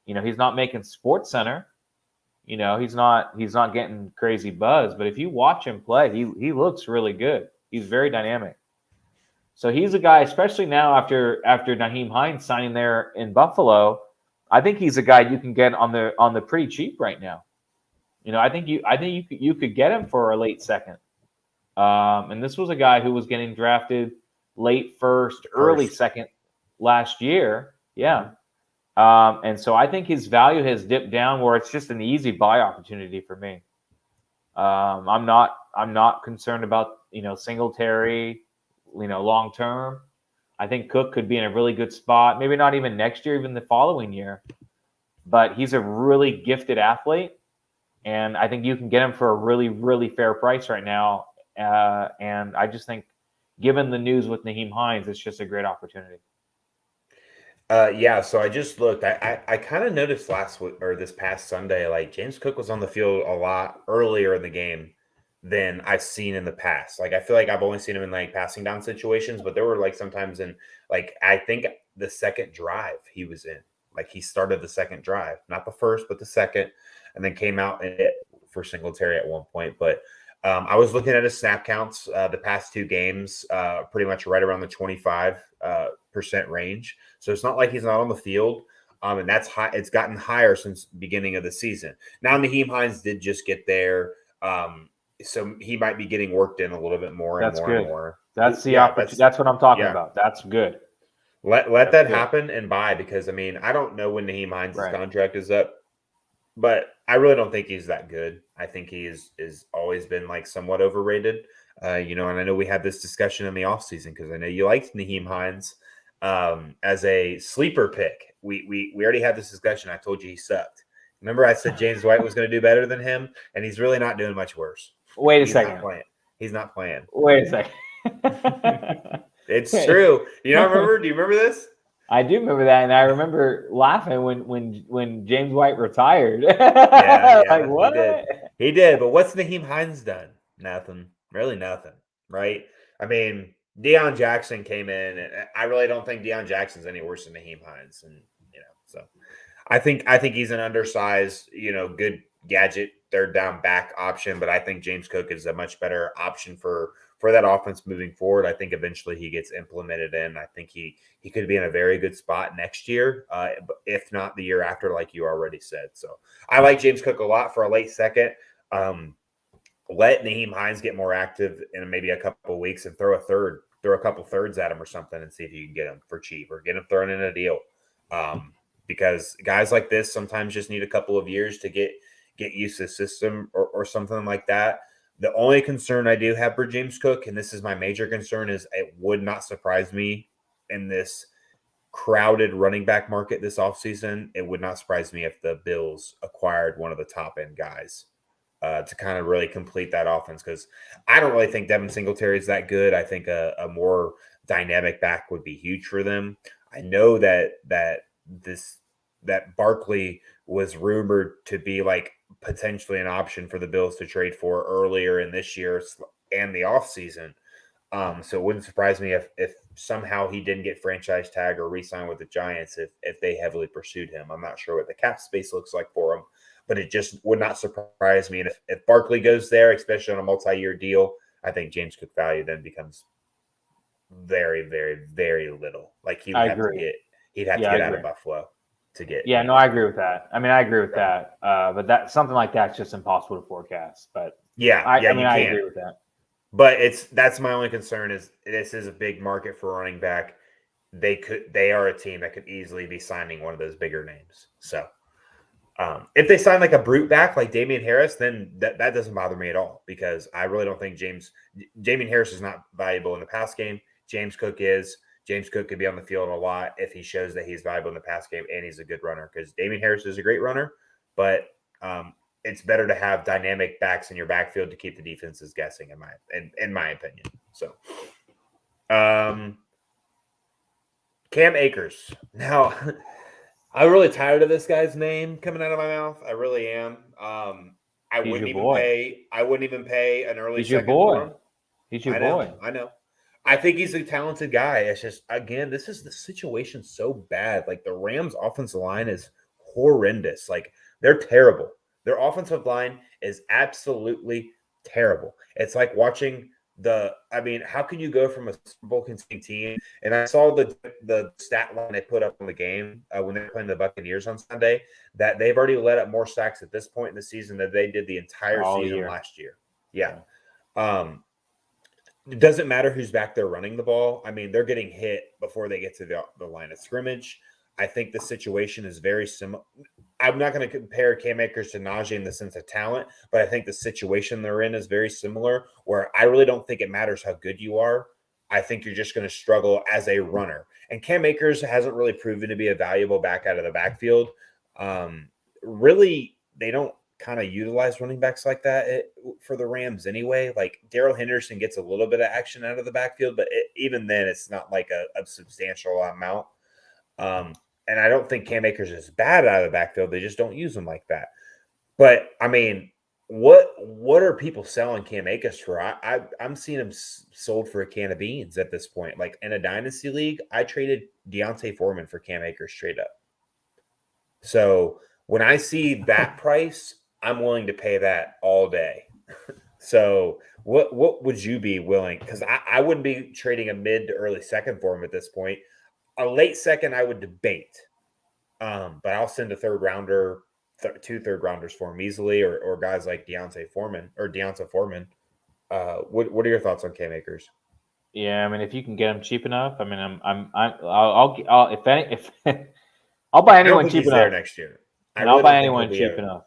making Sports Center. He's not getting crazy buzz, but if you watch him play, he looks really good. He's very dynamic. So he's a guy, especially now after Naheem Hines signing there in Buffalo, I think he's a guy you can get on the pretty cheap right now. I think you could get him for a late second. And this was a guy who was getting drafted late first, early second last year. Yeah. And so I think his value has dipped down where it's just an easy buy opportunity for me. I'm not concerned about Singletary, long term. I think Cook could be in a really good spot. Maybe not even next year, even the following year. But he's a really gifted athlete, and I think you can get him for a really, really fair price right now. And I just think, given the news with Naheem Hines, it's just a great opportunity. Yeah, so I just looked. I kind of noticed last week or this past Sunday, like James Cook was on the field a lot earlier in the game than I've seen in the past. Like I feel like I've only seen him in like passing down situations, but there were like sometimes in like I think the second drive he was in. Like he started the second drive, not the first, but the second, and then came out in it for Singletary at one point. But I was looking at his snap counts the past two games, pretty much right around the 25% range. So it's not like he's not on the field. And that's high. It's gotten higher since the beginning of the season. Now, Naheem Hines did just get there. So he might be getting worked in a little bit more and That's more and good. more. That's the Yeah, opportunity. That's what I'm talking yeah. about. That's good. Let That's that good. happen and buy because I mean I don't know when Naheem Hines' Right. contract is up, but I really don't think he's that good. I think he is always been like somewhat overrated. And I know we had this discussion in the offseason because I know you liked Naheem Hines as a sleeper pick. We already had this discussion. I told you he sucked. Remember, I said James White was going to do better than him, and he's really not doing much worse. Wait a He's second. not playing. He's not playing. Wait a second. It's true. You don't remember? Do you remember this? I do remember that, and I remember laughing when James White retired. Yeah, Like he what? did. He did. But what's Naheem Hines done? Nothing. Really nothing. Right? I mean, Deion Jackson came in, and I really don't think Deion Jackson's any worse than Naheem Hines. And so I think he's an undersized, good gadget third down back option, but I think James Cook is a much better option for that offense moving forward. I think eventually he gets implemented in. I think he could be in a very good spot next year, if not the year after, like you already said. So I like James Cook a lot for a late second. Let Naheem Hines get more active in maybe a couple of weeks and throw a couple thirds at him or something and see if you can get him for cheap or get him thrown in a deal. Because guys like this sometimes just need a couple of years to get used to the system or something like that. The only concern I do have for James Cook, and this is my major concern, is it would not surprise me in this crowded running back market this offseason. It would not surprise me if the Bills acquired one of the top end guys to kind of really complete that offense because I don't really think Devin Singletary is that good. I think a more dynamic back would be huge for them. I know that Barkley was rumored to be like potentially an option for the Bills to trade for earlier in this year and the offseason. So it wouldn't surprise me if somehow he didn't get franchise tag or re-sign with the Giants if they heavily pursued him. I'm not sure what the cap space looks like for him, but it just would not surprise me. And if Barkley goes there, especially on a multi-year deal, I think James Cook value then becomes very, very, very little. Like he'd have to get out of Buffalo to get. Yeah, no, I agree with that. I mean, I agree with that. But that something like that's just impossible to forecast. But I agree with that. But that's my only concern is this is a big market for running back. They are a team that could easily be signing one of those bigger names. So if they sign like a brute back like Damian Harris, then that doesn't bother me at all because I really don't think Damian Harris is not valuable in the pass game. James Cook is. James Cook could be on the field a lot if he shows that he's valuable in the pass game and he's a good runner because Damian Harris is a great runner, but it's better to have dynamic backs in your backfield to keep the defenses guessing, in my opinion. So, Cam Akers. Now, I'm really tired of this guy's name coming out of my mouth. I really am. I wouldn't even pay an early second for him. He's your boy. I know. I think he's a talented guy. It's just, again, this is the situation so bad. Like the Rams' offensive line is horrendous. Like they're terrible. Their offensive line is absolutely terrible. It's like watching how can you go from a Super Bowl contending team? And I saw the stat line they put up on the game when they were playing the Buccaneers on Sunday that they've already let up more sacks at this point in the season than they did the entire season last year. Yeah. It doesn't matter who's back there running the ball. I mean, they're getting hit before they get to the line of scrimmage. I think the situation is very similar. I'm not going to compare Cam Akers to Najee in the sense of talent, but I think the situation they're in is very similar where I really don't think it matters how good you are. I think you're just going to struggle as a runner. And Cam Akers hasn't really proven to be a valuable back out of the backfield. Really, they don't kind of utilize running backs like that for the Rams anyway. Like Darrell Henderson gets a little bit of action out of the backfield, but even then, it's not like a substantial amount. And I don't think Cam Akers is bad out of the backfield. They just don't use him like that. But I mean, what are people selling Cam Akers for? I'm seeing him sold for a can of beans at this point. Like in a dynasty league, I traded Deontay Foreman for Cam Akers straight up. So when I see that price, I'm willing to pay that all day. So what would you be willing? Because I wouldn't be trading a mid to early second for him at this point. A late second, I would debate. But I'll send a third rounder, two third rounders for him easily, or guys like Deontay Foreman. What are your thoughts on Cam Akers? Yeah, I mean, if you can get him cheap enough, I mean, I'll if I'll buy anyone cheap enough next year. And I'll buy anyone cheap enough.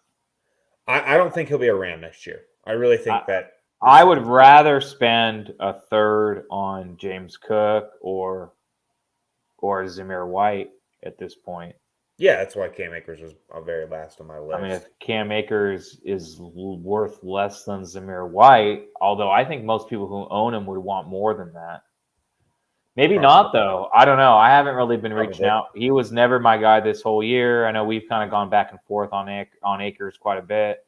I don't think he'll be a Ram next year. I really think that I would rather spend a third on James Cook or Zamir White at this point. Yeah, that's why Cam Akers was a very last on my list. I mean, if Cam Akers is worth less than Zamir White, although I think most people who own him would want more than that. Maybe not, though. I don't know. I haven't really been reaching out. He was never my guy this whole year. I know we've kind of gone back and forth on Akers quite a bit.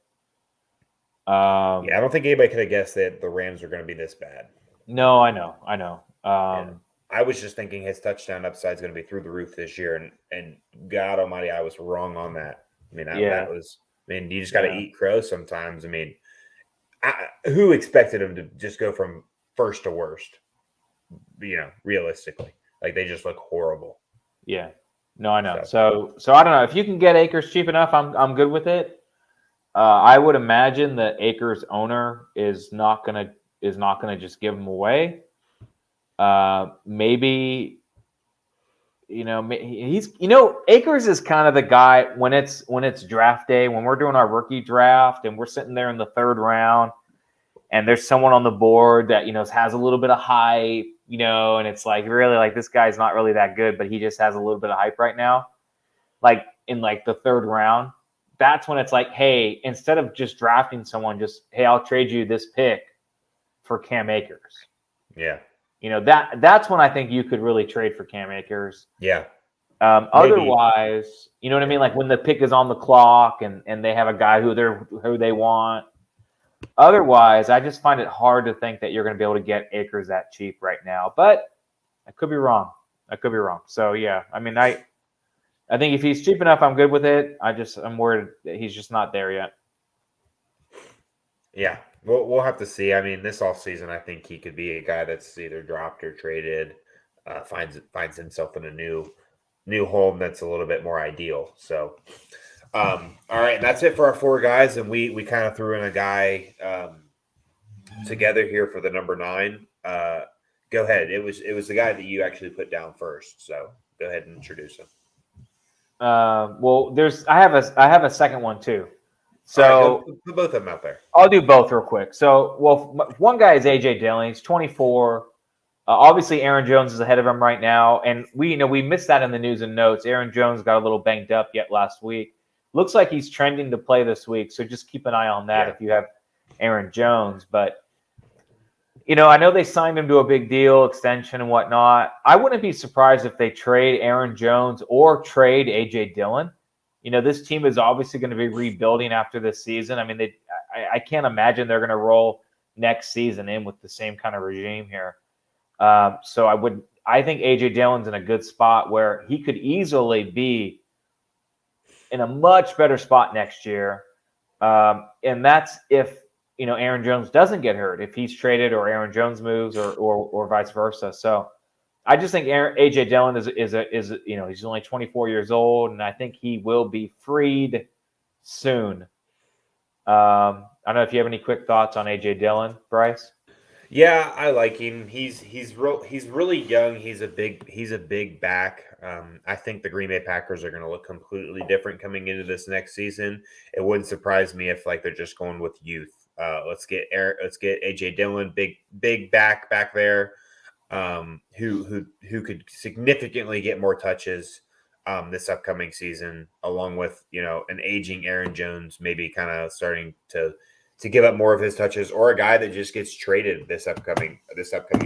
Yeah, I don't think anybody could have guessed that the Rams are going to be this bad. No, I know. Yeah. I was just thinking his touchdown upside is going to be through the roof this year, and God Almighty, I was wrong on that. I mean, that was. I mean, you just got to eat crow sometimes. I mean, who expected him to just go from first to worst? Realistically, like they just look horrible. Yeah, no, I know. So I don't know if you can get Akers cheap enough. I'm good with it. I would imagine that Akers owner is not gonna just give him away. Maybe he's Akers is kind of the guy when it's draft day, when we're doing our rookie draft and we're sitting there in the third round and there's someone on the board that has a little bit of hype, and it's like really like this guy's not really that good, but he just has a little bit of hype right now, like in like the third round. That's when it's like, hey, instead of just drafting someone, just hey, I'll trade you this pick for Cam Akers. Yeah. That's when I think you could really trade for Cam Akers. Yeah. Otherwise, you know what I mean? Like when the pick is on the clock and they have a guy who they want. Otherwise, I just find it hard to think that you're going to be able to get Akers that cheap right now. But I could be wrong. So yeah, I mean, I think if he's cheap enough, I'm good with it. I'm worried that he's just not there yet. Yeah. We'll have to see. I mean, this offseason, I think he could be a guy that's either dropped or traded, finds himself in a new home that's a little bit more ideal. So, all right, and that's it for our four guys, and we kind of threw in a guy together here for the number 9. Go ahead. It was the guy that you actually put down first. So go ahead and introduce him. Well, I have a second one too. So right, put both of them out there. I'll do both real quick. So, one guy is AJ Dillon. He's 24. Obviously, Aaron Jones is ahead of him right now, and we missed that in the news and notes. Aaron Jones got a little banged up yet last week. Looks like he's trending to play this week, so just keep an eye on that if you have Aaron Jones. But I know they signed him to a big deal, extension and whatnot. I wouldn't be surprised if they trade Aaron Jones or trade AJ Dillon. This team is obviously going to be rebuilding after this season. I mean, I can't imagine they're going to roll next season in with the same kind of regime here. So I think AJ Dillon's in a good spot where he could easily be in a much better spot next year. And that's if, Aaron Jones doesn't get hurt, if he's traded or Aaron Jones moves or vice versa. So I just think AJ Dillon is he's only 24 years old, and I think he will be freed soon. I don't know if you have any quick thoughts on AJ Dillon, Bryce. Yeah, I like him. He's really young. He's a big back. I think the Green Bay Packers are going to look completely different coming into this next season. It wouldn't surprise me if they're just going with youth. Let's get AJ Dillon, big back there. who could significantly get more touches this upcoming season, along with an aging Aaron Jones, maybe kind of starting to give up more of his touches, or a guy that just gets traded this upcoming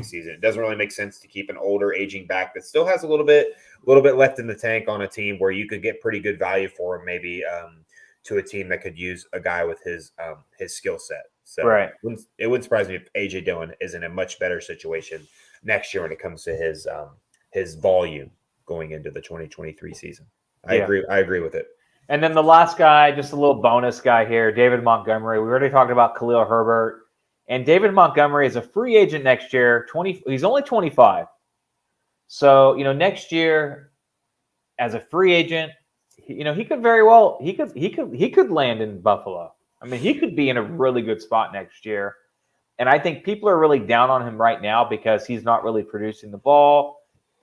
season. It doesn't really make sense to keep an older aging back that still has a little bit left in the tank on a team where you could get pretty good value for him, maybe to a team that could use a guy with his skill set. So Right. It wouldn't surprise me if AJ Dillon is in a much better situation next year when it comes to his volume going into the 2023 season. I agree with it. And then the last guy, just a little bonus guy here, David Montgomery. We already talked about Khalil Herbert. And David Montgomery is a free agent next year. He's only 25. So, next year as a free agent, he could very well he could land in Buffalo. I mean, he could be in a really good spot next year. And I think people are really down on him right now because he's not really producing the ball.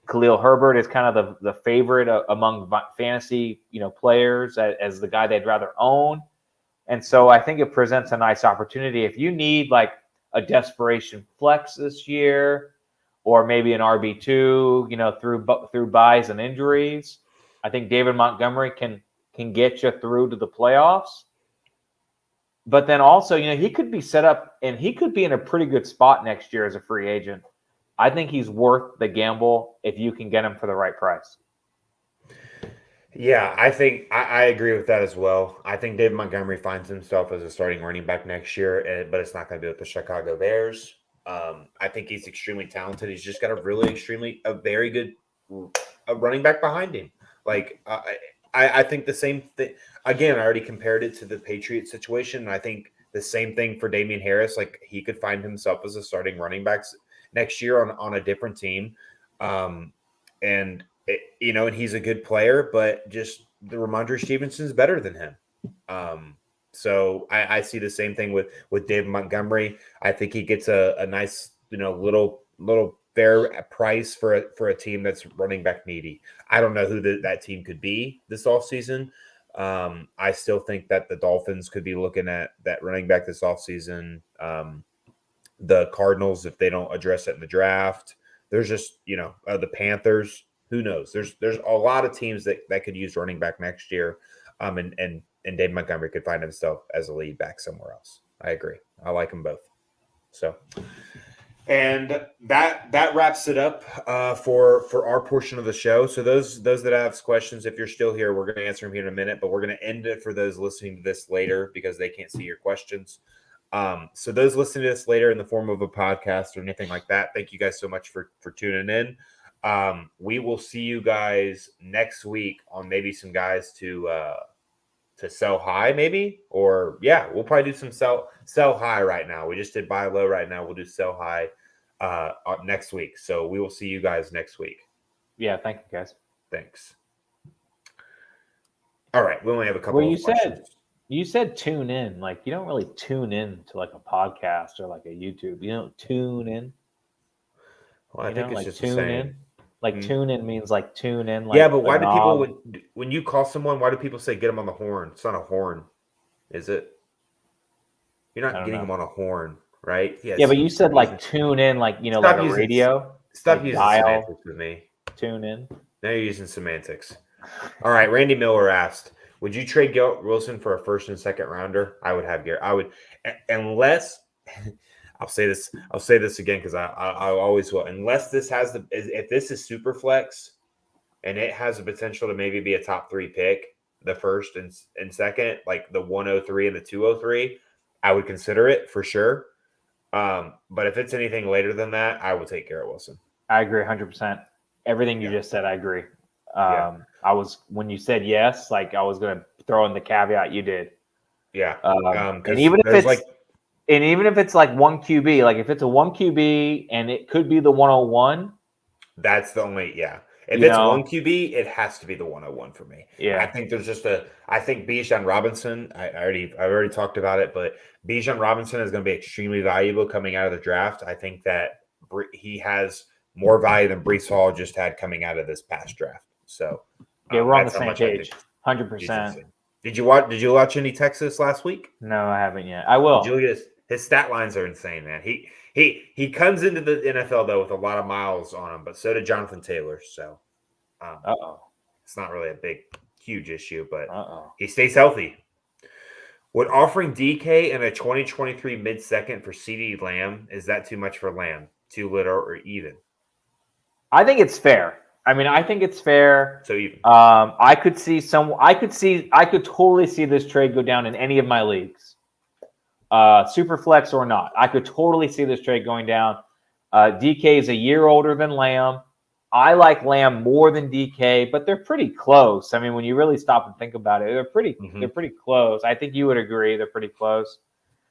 Khalil Herbert is kind of the favorite among fantasy, players as the guy they'd rather own. And so I think it presents a nice opportunity. If you need like a desperation flex this year, or maybe an RB2, through buys and injuries, I think David Montgomery can get you through to the playoffs. But then also, he could be set up and he could be in a pretty good spot next year as a free agent. I think he's worth the gamble if you can get him for the right price. Yeah, I think I agree with that as well. I think David Montgomery finds himself as a starting running back next year, but it's not going to be with the Chicago Bears. I think he's extremely talented. He's just got a very good running back behind him. Like I think the same thing. Again, I already compared it to the Patriots situation. And I think the same thing for Damian Harris. Like he could find himself as a starting running back next year on a different team. And he's a good player, but just the Ramondre Stevenson's better than him. So I see the same thing with David Montgomery. I think he gets a nice, little fair price for a team that's running back needy. I don't know who that team could be this offseason. I still think that the Dolphins could be looking at that running back this offseason. The Cardinals, if they don't address it in the draft, there's just, the Panthers, who knows? There's a lot of teams that could use running back next year. And Dave Montgomery could find himself as a lead back somewhere else. I agree. I like them both. So, and that wraps it up for our portion of the show. So those that have questions, if you're still here, we're going to answer them here in a minute, but we're going to end it for those listening to this later because they can't see your questions. So those listening to this later in the form of a podcast or anything like that, thank you guys so much for tuning in. We will see you guys next week on maybe some guys to sell high, maybe, or we'll probably do some sell high right now. We just did buy low right now. We'll do sell high next week. So we will see you guys next week. Yeah, thank you guys. Thanks. All right, we only have a couple of questions. You said tune in. Like you don't really tune in to like a podcast or like a YouTube. You don't tune in. Well, I think it's like just tune in. Like tune in means like tune in. Like but why do people when you call someone? Why do people say get them on the horn? It's not a horn, is it? You're not getting them on a horn, right? Yeah, but you said like tune in, like like a radio. Stop using semantics with me. Tune in. Now you're using semantics. All right, Randy Miller asked, "Would you trade Garrett Wilson for a first and second rounder?" I would have Garrett. I would, unless. I'll say this again because I always will. Unless this has if this is super flex, and it has the potential to maybe be a top 3 pick, the first and second, like the 103 and the 203, I would consider it for sure. But if it's anything later than that, I will take Garrett Wilson. I agree 100%. Everything you just said, I agree. When you said yes, like I was going to throw in the caveat you did. Yeah. And even if it's like 1 QB, like if it's a 1 QB and it could be the 101. That's the only, If it's 1 QB, it has to be the 101 for me. Yeah. I think there's just I think Bijan Robinson, I've already talked about it, but Bijan Robinson is going to be extremely valuable coming out of the draft. I think that he has more value than Breece Hall just had coming out of this past draft. So we're on the same page. 100%. Did you watch any Texas last week? No, I haven't yet. I will. Did you look at His stat lines are insane, man. He comes into the NFL though with a lot of miles on him, but so did Jonathan Taylor. So Uh-oh. it's not really a huge issue, but Uh-oh. he stays healthy. Would offering DK and a 2023 mid-second for CeeDee Lamb, is that too much for Lamb? Too little or even? I think it's fair. I mean, I think it's fair. So even. I could totally see this trade go down in any of my leagues. Super flex or not. I could totally see this trade going down. DK is a year older than Lamb. I like Lamb more than DK, but they're pretty close. I mean, when you really stop and think about it, they're pretty close. I think you would agree they're pretty close.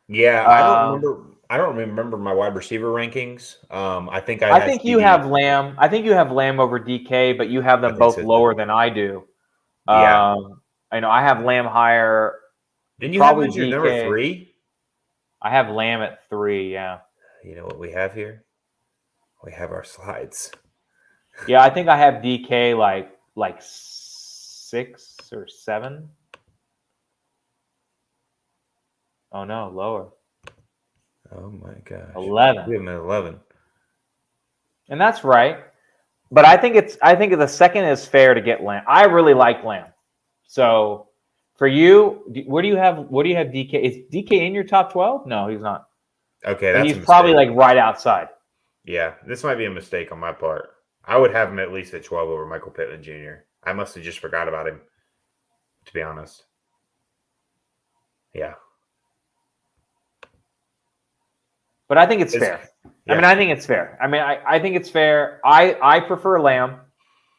Yeah, I don't remember my wide receiver rankings. I think you have Lamb. I think you have Lamb over DK, but you have them both lower than I do. Yeah. I know I have Lamb higher. Didn't you have your number 3? I have Lamb at 3, yeah. You know what we have here? We have our slides. Yeah, I think I have DK like 6 or 7. Oh no, lower. Oh my gosh. 11. We have him at 11. And that's right. But I think the second is fair to get Lamb. I really like Lamb. So for you, where do you have DK? Is DK in your top 12? No, he's not. Okay, that's he's probably like right outside. Yeah, this might be a mistake on my part. I would have him at least at 12 over Michael Pittman Jr. I must have just forgot about him, to be honest. Yeah. But I think it's fair. Yeah. I mean, I think it's fair. I think it's fair. I prefer Lamb,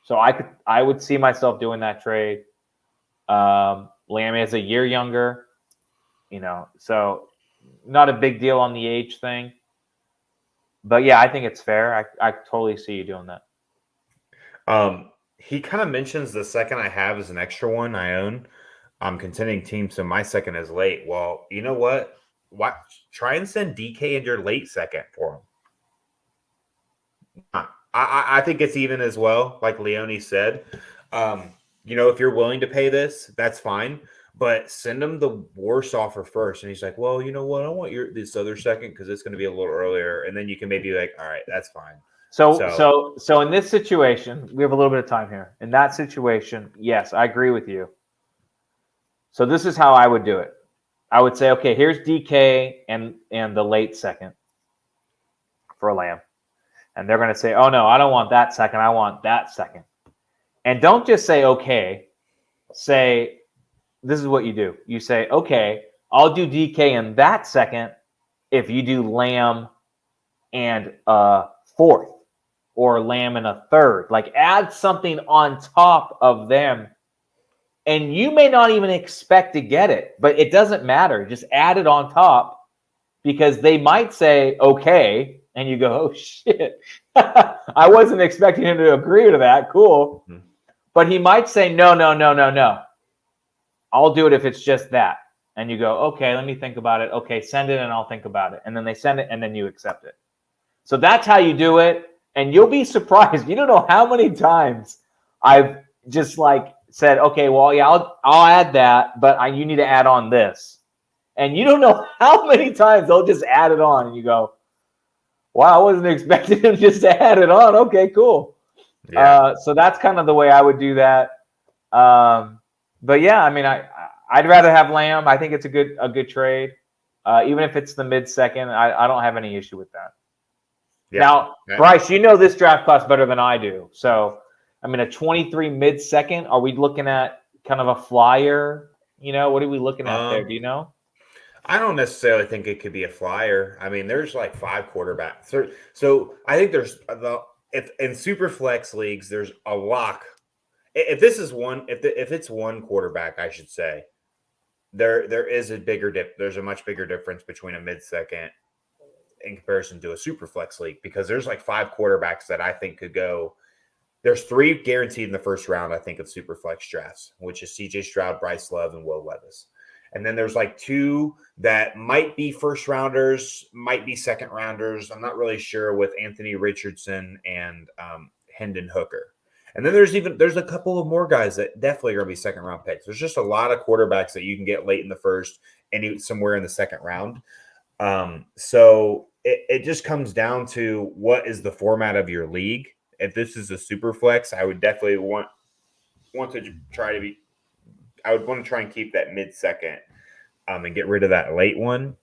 so I would see myself doing that trade. Lamb is a year younger, so not a big deal on the age thing. But yeah, I think it's fair. I totally see you doing that. He kind of mentions the second I have is an extra one I own. I'm contending team, so my second is late. Well, you know what? Try and send DK in your late second for him. I think it's even as well, like Leone said. If you're willing to pay this, that's fine. But send him the worst offer first. And he's like, well, you know what? I want this other second because it's going to be a little earlier. And then you can maybe be like, all right, that's fine. So in this situation, we have a little bit of time here. In that situation, yes, I agree with you. So this is how I would do it. I would say, okay, here's DK and the late second for Lamb. And they're going to say, oh, no, I don't want that second. I want that second. And don't just say, okay. Say, this is what you do. You say, okay, I'll do DK in that second if you do Lamb and a fourth or Lamb and a third. Like add something on top of them. And you may not even expect to get it, but it doesn't matter. Just add it on top because they might say, okay, and you go, oh, shit. I wasn't expecting him to agree to that. Cool. Mm-hmm. But he might say, no. I'll do it if it's just that. And you go, okay, let me think about it. Okay, send it and I'll think about it. And then they send it and then you accept it. So that's how you do it. And you'll be surprised. You don't know how many times I've just said, okay, well, yeah, I'll add that, but you need to add on this. And you don't know how many times they'll just add it on. And you go, wow, I wasn't expecting him just to add it on. Okay, cool. Yeah. So that's kind of the way I would do that. But yeah, I mean, I'd rather have Lamb. I think it's a good trade. Even if it's the mid-second, I don't have any issue with that. Yeah. Now, Bryce, you know this draft class better than I do. So, I mean, a 23 mid-second, are we looking at kind of a flyer? What are we looking at there? Do you know? I don't necessarily think it could be a flyer. I mean, there's like 5 quarterbacks. So I think there's if in super flex leagues, there's a lock. If it's one quarterback, I should say, there is a bigger dip. There's a much bigger difference between a mid-second in comparison to a super flex league because there's like 5 quarterbacks that I think could go. There's 3 guaranteed in the first round, I think, of super flex drafts, which is CJ Stroud, Bryce Love, and Will Levis. And then there's like 2 that might be first rounders, might be second rounders. I'm not really sure with Anthony Richardson and Hendon Hooker. And then there's a couple of more guys that definitely are going to be second round picks. There's just a lot of quarterbacks that you can get late in the first and somewhere in the second round. So it just comes down to what is the format of your league. If this is a super flex, I would definitely want to try to be. I would want to try and keep that mid second, and get rid of that late one.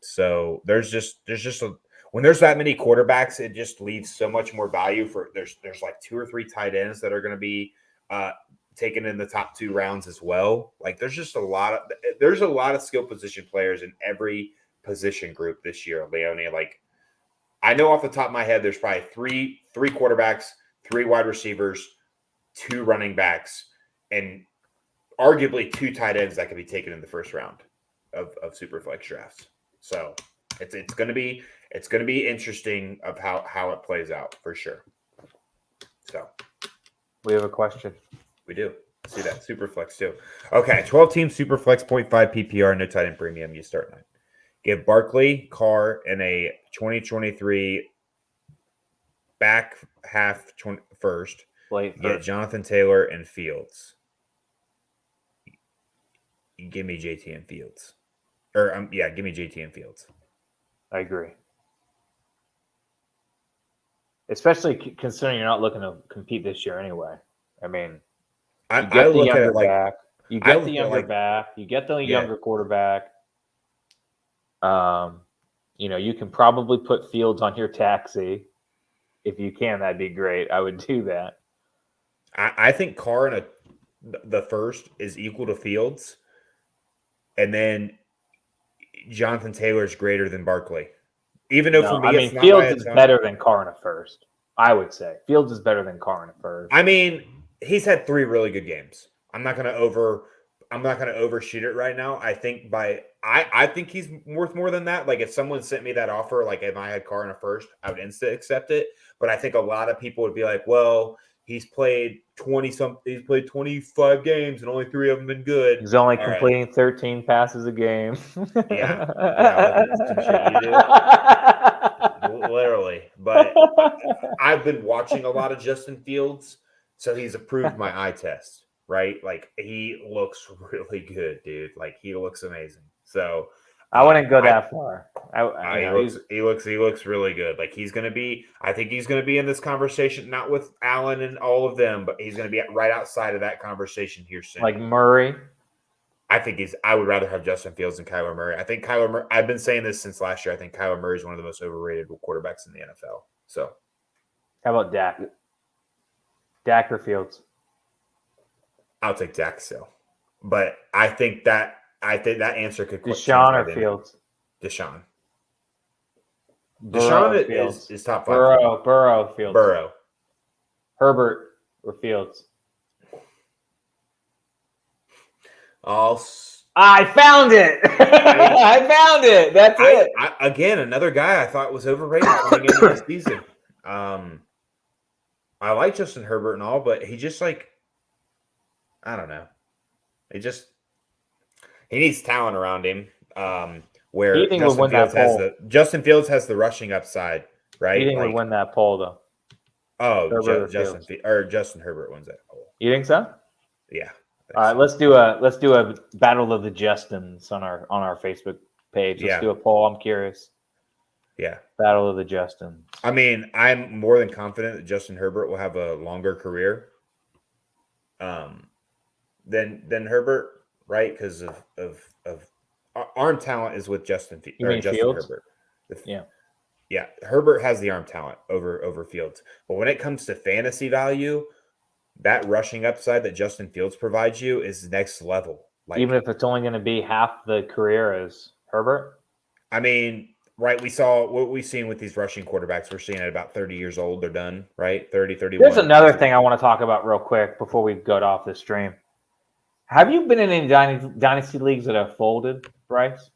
So there's just when there's that many quarterbacks, it just leaves so much more value for there's like 2 or 3 tight ends that are going to be taken in the top 2 rounds as well. Like there's a lot of skill position players in every position group this year, Leone. Like I know off the top of my head, there's probably three quarterbacks, 3 wide receivers, 2 running backs, and arguably 2 tight ends that could be taken in the first round of Superflex drafts. So it's going to be interesting of how it plays out for sure. So we have a question. We do. See that Superflex too. Okay, 12 team Superflex 0.5 PPR, no tight end premium. You start 9. Give Barkley, Carr, and a 2023 back half first. Get Jonathan Taylor and Fields. Give me JT and Fields. Give me JT and Fields. I agree. Especially considering you're not looking to compete this year anyway. I mean, you get the younger back. You get the younger back. You get the younger quarterback. You can probably put Fields on your taxi. If you can, that'd be great. I would do that. I think Carr in the first is equal to Fields. And then Jonathan Taylor is greater than Barkley. Even though for me, it's not Fields is better than Carr in a first. I would say Fields is better than Carr in a first. I mean, he's had 3 really good games. I'm not gonna overshoot it right now. I think I think he's worth more than that. Like if someone sent me that offer, like if I had Carr in a first, I would instantly accept it. But I think a lot of people would be like, well, he's played 25 games and only 3 of them been good. He's only completing 13 passes a game. Yeah, some shit you do. Literally. But I've been watching a lot of Justin Fields, so he's approved my eye test, right? Like he looks really good, dude. Like he looks amazing. So I wouldn't go that far. He looks really good. Like I think he's gonna be in this conversation, not with Allen and all of them, but he's gonna be right outside of that conversation here soon. Like Murray. I would rather have Justin Fields than Kyler Murray. I think Kyler Murray, I've been saying this since last year. I think Kyler Murray is one of the most overrated quarterbacks in the NFL. So how about Dak? Dak or Fields? I'll take Dak still. But I think that answer could Deshaun or Fields? Deshaun. Deshaun is top 5. Burrow, Fields. Burrow. Herbert or Fields? I found it. I found it. That's it. Again, another guy I thought was overrated coming into the season. I like Justin Herbert and all, but he just I don't know. He needs talent around him. Where Justin Fields has the rushing upside, right? You think would win that poll though? Oh, Justin Herbert wins that poll. You think so? Yeah. All right, let's do a battle of the Justins on our Facebook page. Let's do a poll. I'm curious. Yeah. Battle of the Justins. I mean, I'm more than confident that Justin Herbert will have a longer career than Herbert, right? Because of arm talent is with Justin Fields? Herbert. Yeah. Yeah, Herbert has the arm talent over Fields. But when it comes to fantasy value, that rushing upside that Justin Fields provides you is next level. Even if it's only going to be half the career as Herbert? I mean, right, we saw what we've seen with these rushing quarterbacks. We're seeing at about 30 years old, they're done, right? 30, 31. There's another thing I want to talk about real quick before we go off the stream. Have you been in any dynasty leagues that have folded, Bryce?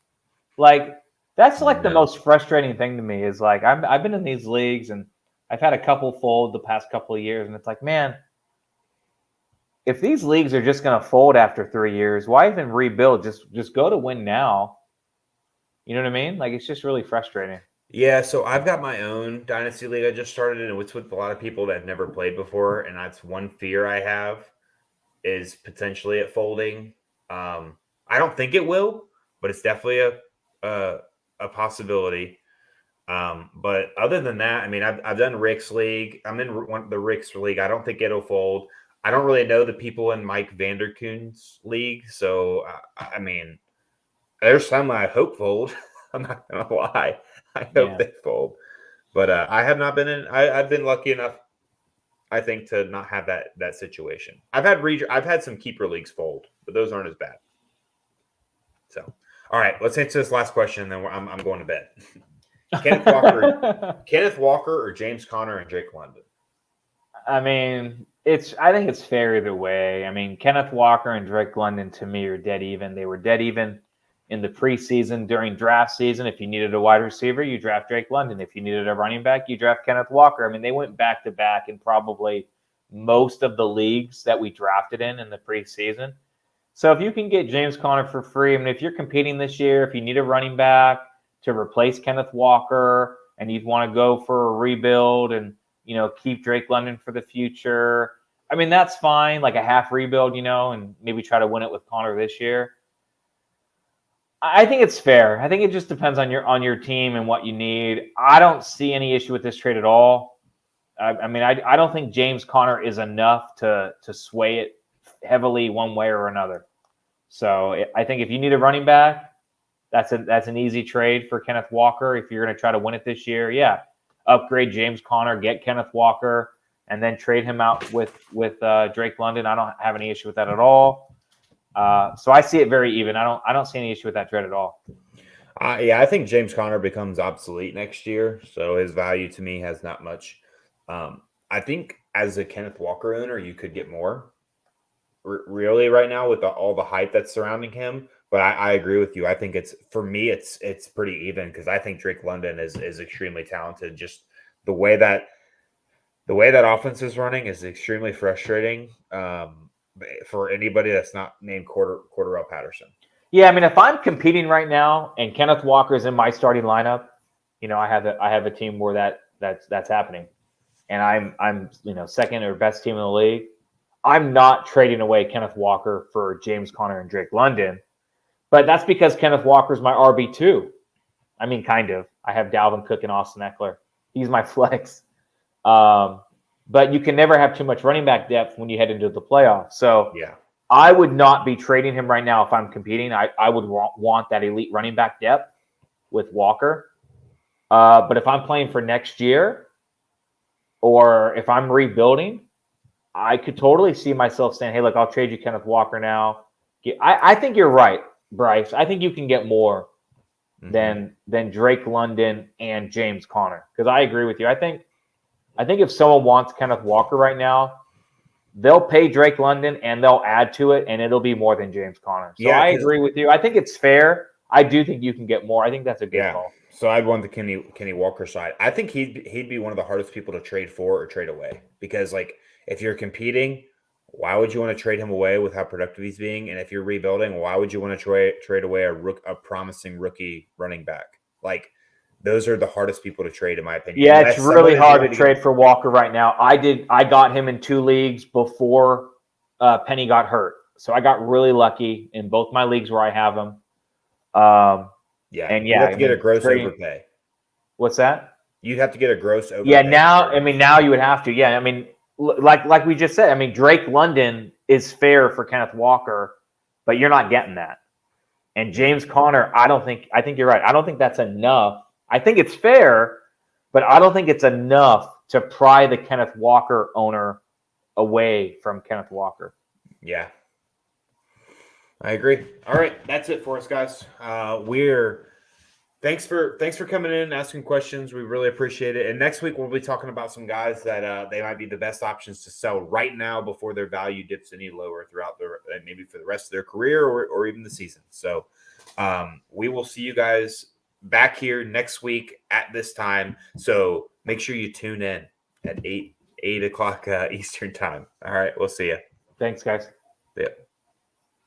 That's the most frustrating thing to me is I've been in these leagues and I've had a couple fold the past couple of years, and it's like, man, if these leagues are just going to fold after 3 years, why even rebuild? Just go to win now. You know what I mean? It's just really frustrating. Yeah, so I've got my own dynasty league I just started, and it's with a lot of people that have never played before, and that's one fear I have is potentially it folding. I don't think it will, but it's definitely a possibility. But other than that, I mean, I've done Rick's league. I'm in the Rick's league. I don't think it'll fold. I don't really know the people in Mike Vanderkoon's league, so I mean, there's some I hope fold. I'm not gonna lie. I hope they fold, but I have not been in. I've been lucky enough, I think, to not have that situation. I've had some keeper leagues fold, but those aren't as bad. So, all right, let's answer this last question, and then I'm going to bed. Kenneth Walker or James Conner and Drake London? I mean, I think it's fair either way. I mean, Kenneth Walker and Drake London to me are dead even. They were dead even in the preseason during draft season. If you needed a wide receiver, you draft Drake London. If you needed a running back, you draft Kenneth Walker. I mean, they went back to back in probably most of the leagues that we drafted in the preseason. So if you can get James Conner for free, I mean, if you're competing this year, if you need a running back to replace Kenneth Walker and you'd want to go for a rebuild and, keep Drake London for the future, I mean, that's fine, like a half rebuild, and maybe try to win it with Conner this year. I think it's fair. I think it just depends on your team and what you need. I don't see any issue with this trade at all. I mean, I don't think James Conner is enough to sway it heavily one way or another. So I think if you need a running back, that's an easy trade for Kenneth Walker. If you're going to try to win it this year, upgrade James Conner, get Kenneth Walker, and then trade him out with Drake London. I don't have any issue with that at all. So I see it very even. I don't see any issue with that trade at all. I think James Conner becomes obsolete next year, so his value to me has not much. I think as a Kenneth Walker owner, you could get more. Really, right now with all the hype that's surrounding him. But I agree with you. I think it's pretty even because I think Drake London is extremely talented. Just the way that offense is running is extremely frustrating for anybody that's not named Cordarrelle Patterson. Yeah, I mean, if I'm competing right now and Kenneth Walker is in my starting lineup, I have a team where that's happening, and I'm second or best team in the league. I'm not trading away Kenneth Walker for James Conner and Drake London. But that's because Kenneth Walker's my RB2. I mean, kind of. I have Dalvin Cook and Austin Eckler. He's my flex. But you can never have too much running back depth when you head into the playoffs. So I would not be trading him right now if I'm competing. I would want that elite running back depth with Walker. But if I'm playing for next year or if I'm rebuilding, I could totally see myself saying, hey, look, I'll trade you Kenneth Walker now. I think you're right, Bryce. I think you can get more than Drake London and James Conner, because I agree with you. I think if someone wants Kenneth Walker right now, they'll pay Drake London and they'll add to it, and it'll be more than James Conner. So I agree with you. I think it's fair. I do think you can get more. I think that's a good call. So I'd want the Kenny Walker side. I think he'd be one of the hardest people to trade for or trade away, because if you're competing, why would you want to trade him away with how productive he's being? And if you're rebuilding, why would you want to trade away a promising rookie running back? Those are the hardest people to trade, in my opinion. Yeah, it's really hard to trade for Walker right now. I got him in 2 leagues before Penny got hurt. So I got really lucky in both my leagues where I have him. You have to get a gross overpay. What's that? You'd have to get a gross overpay. Yeah, now you would have to. Yeah, I mean, like we just said, I mean, Drake London is fair for Kenneth Walker, but you're not getting that. And James Conner, I think you're right. I don't think that's enough. I think it's fair, but I don't think it's enough to pry the Kenneth Walker owner away from Kenneth Walker. Yeah. I agree. All right, that's it for us, guys. Thanks for coming in and asking questions. We really appreciate it. And next week we'll be talking about some guys that they might be the best options to sell right now before their value dips any lower throughout maybe for the rest of their career or even the season. So we will see you guys back here next week at this time. So make sure you tune in at 8 o'clock Eastern time. All right, we'll see you. Thanks, guys. Yeah.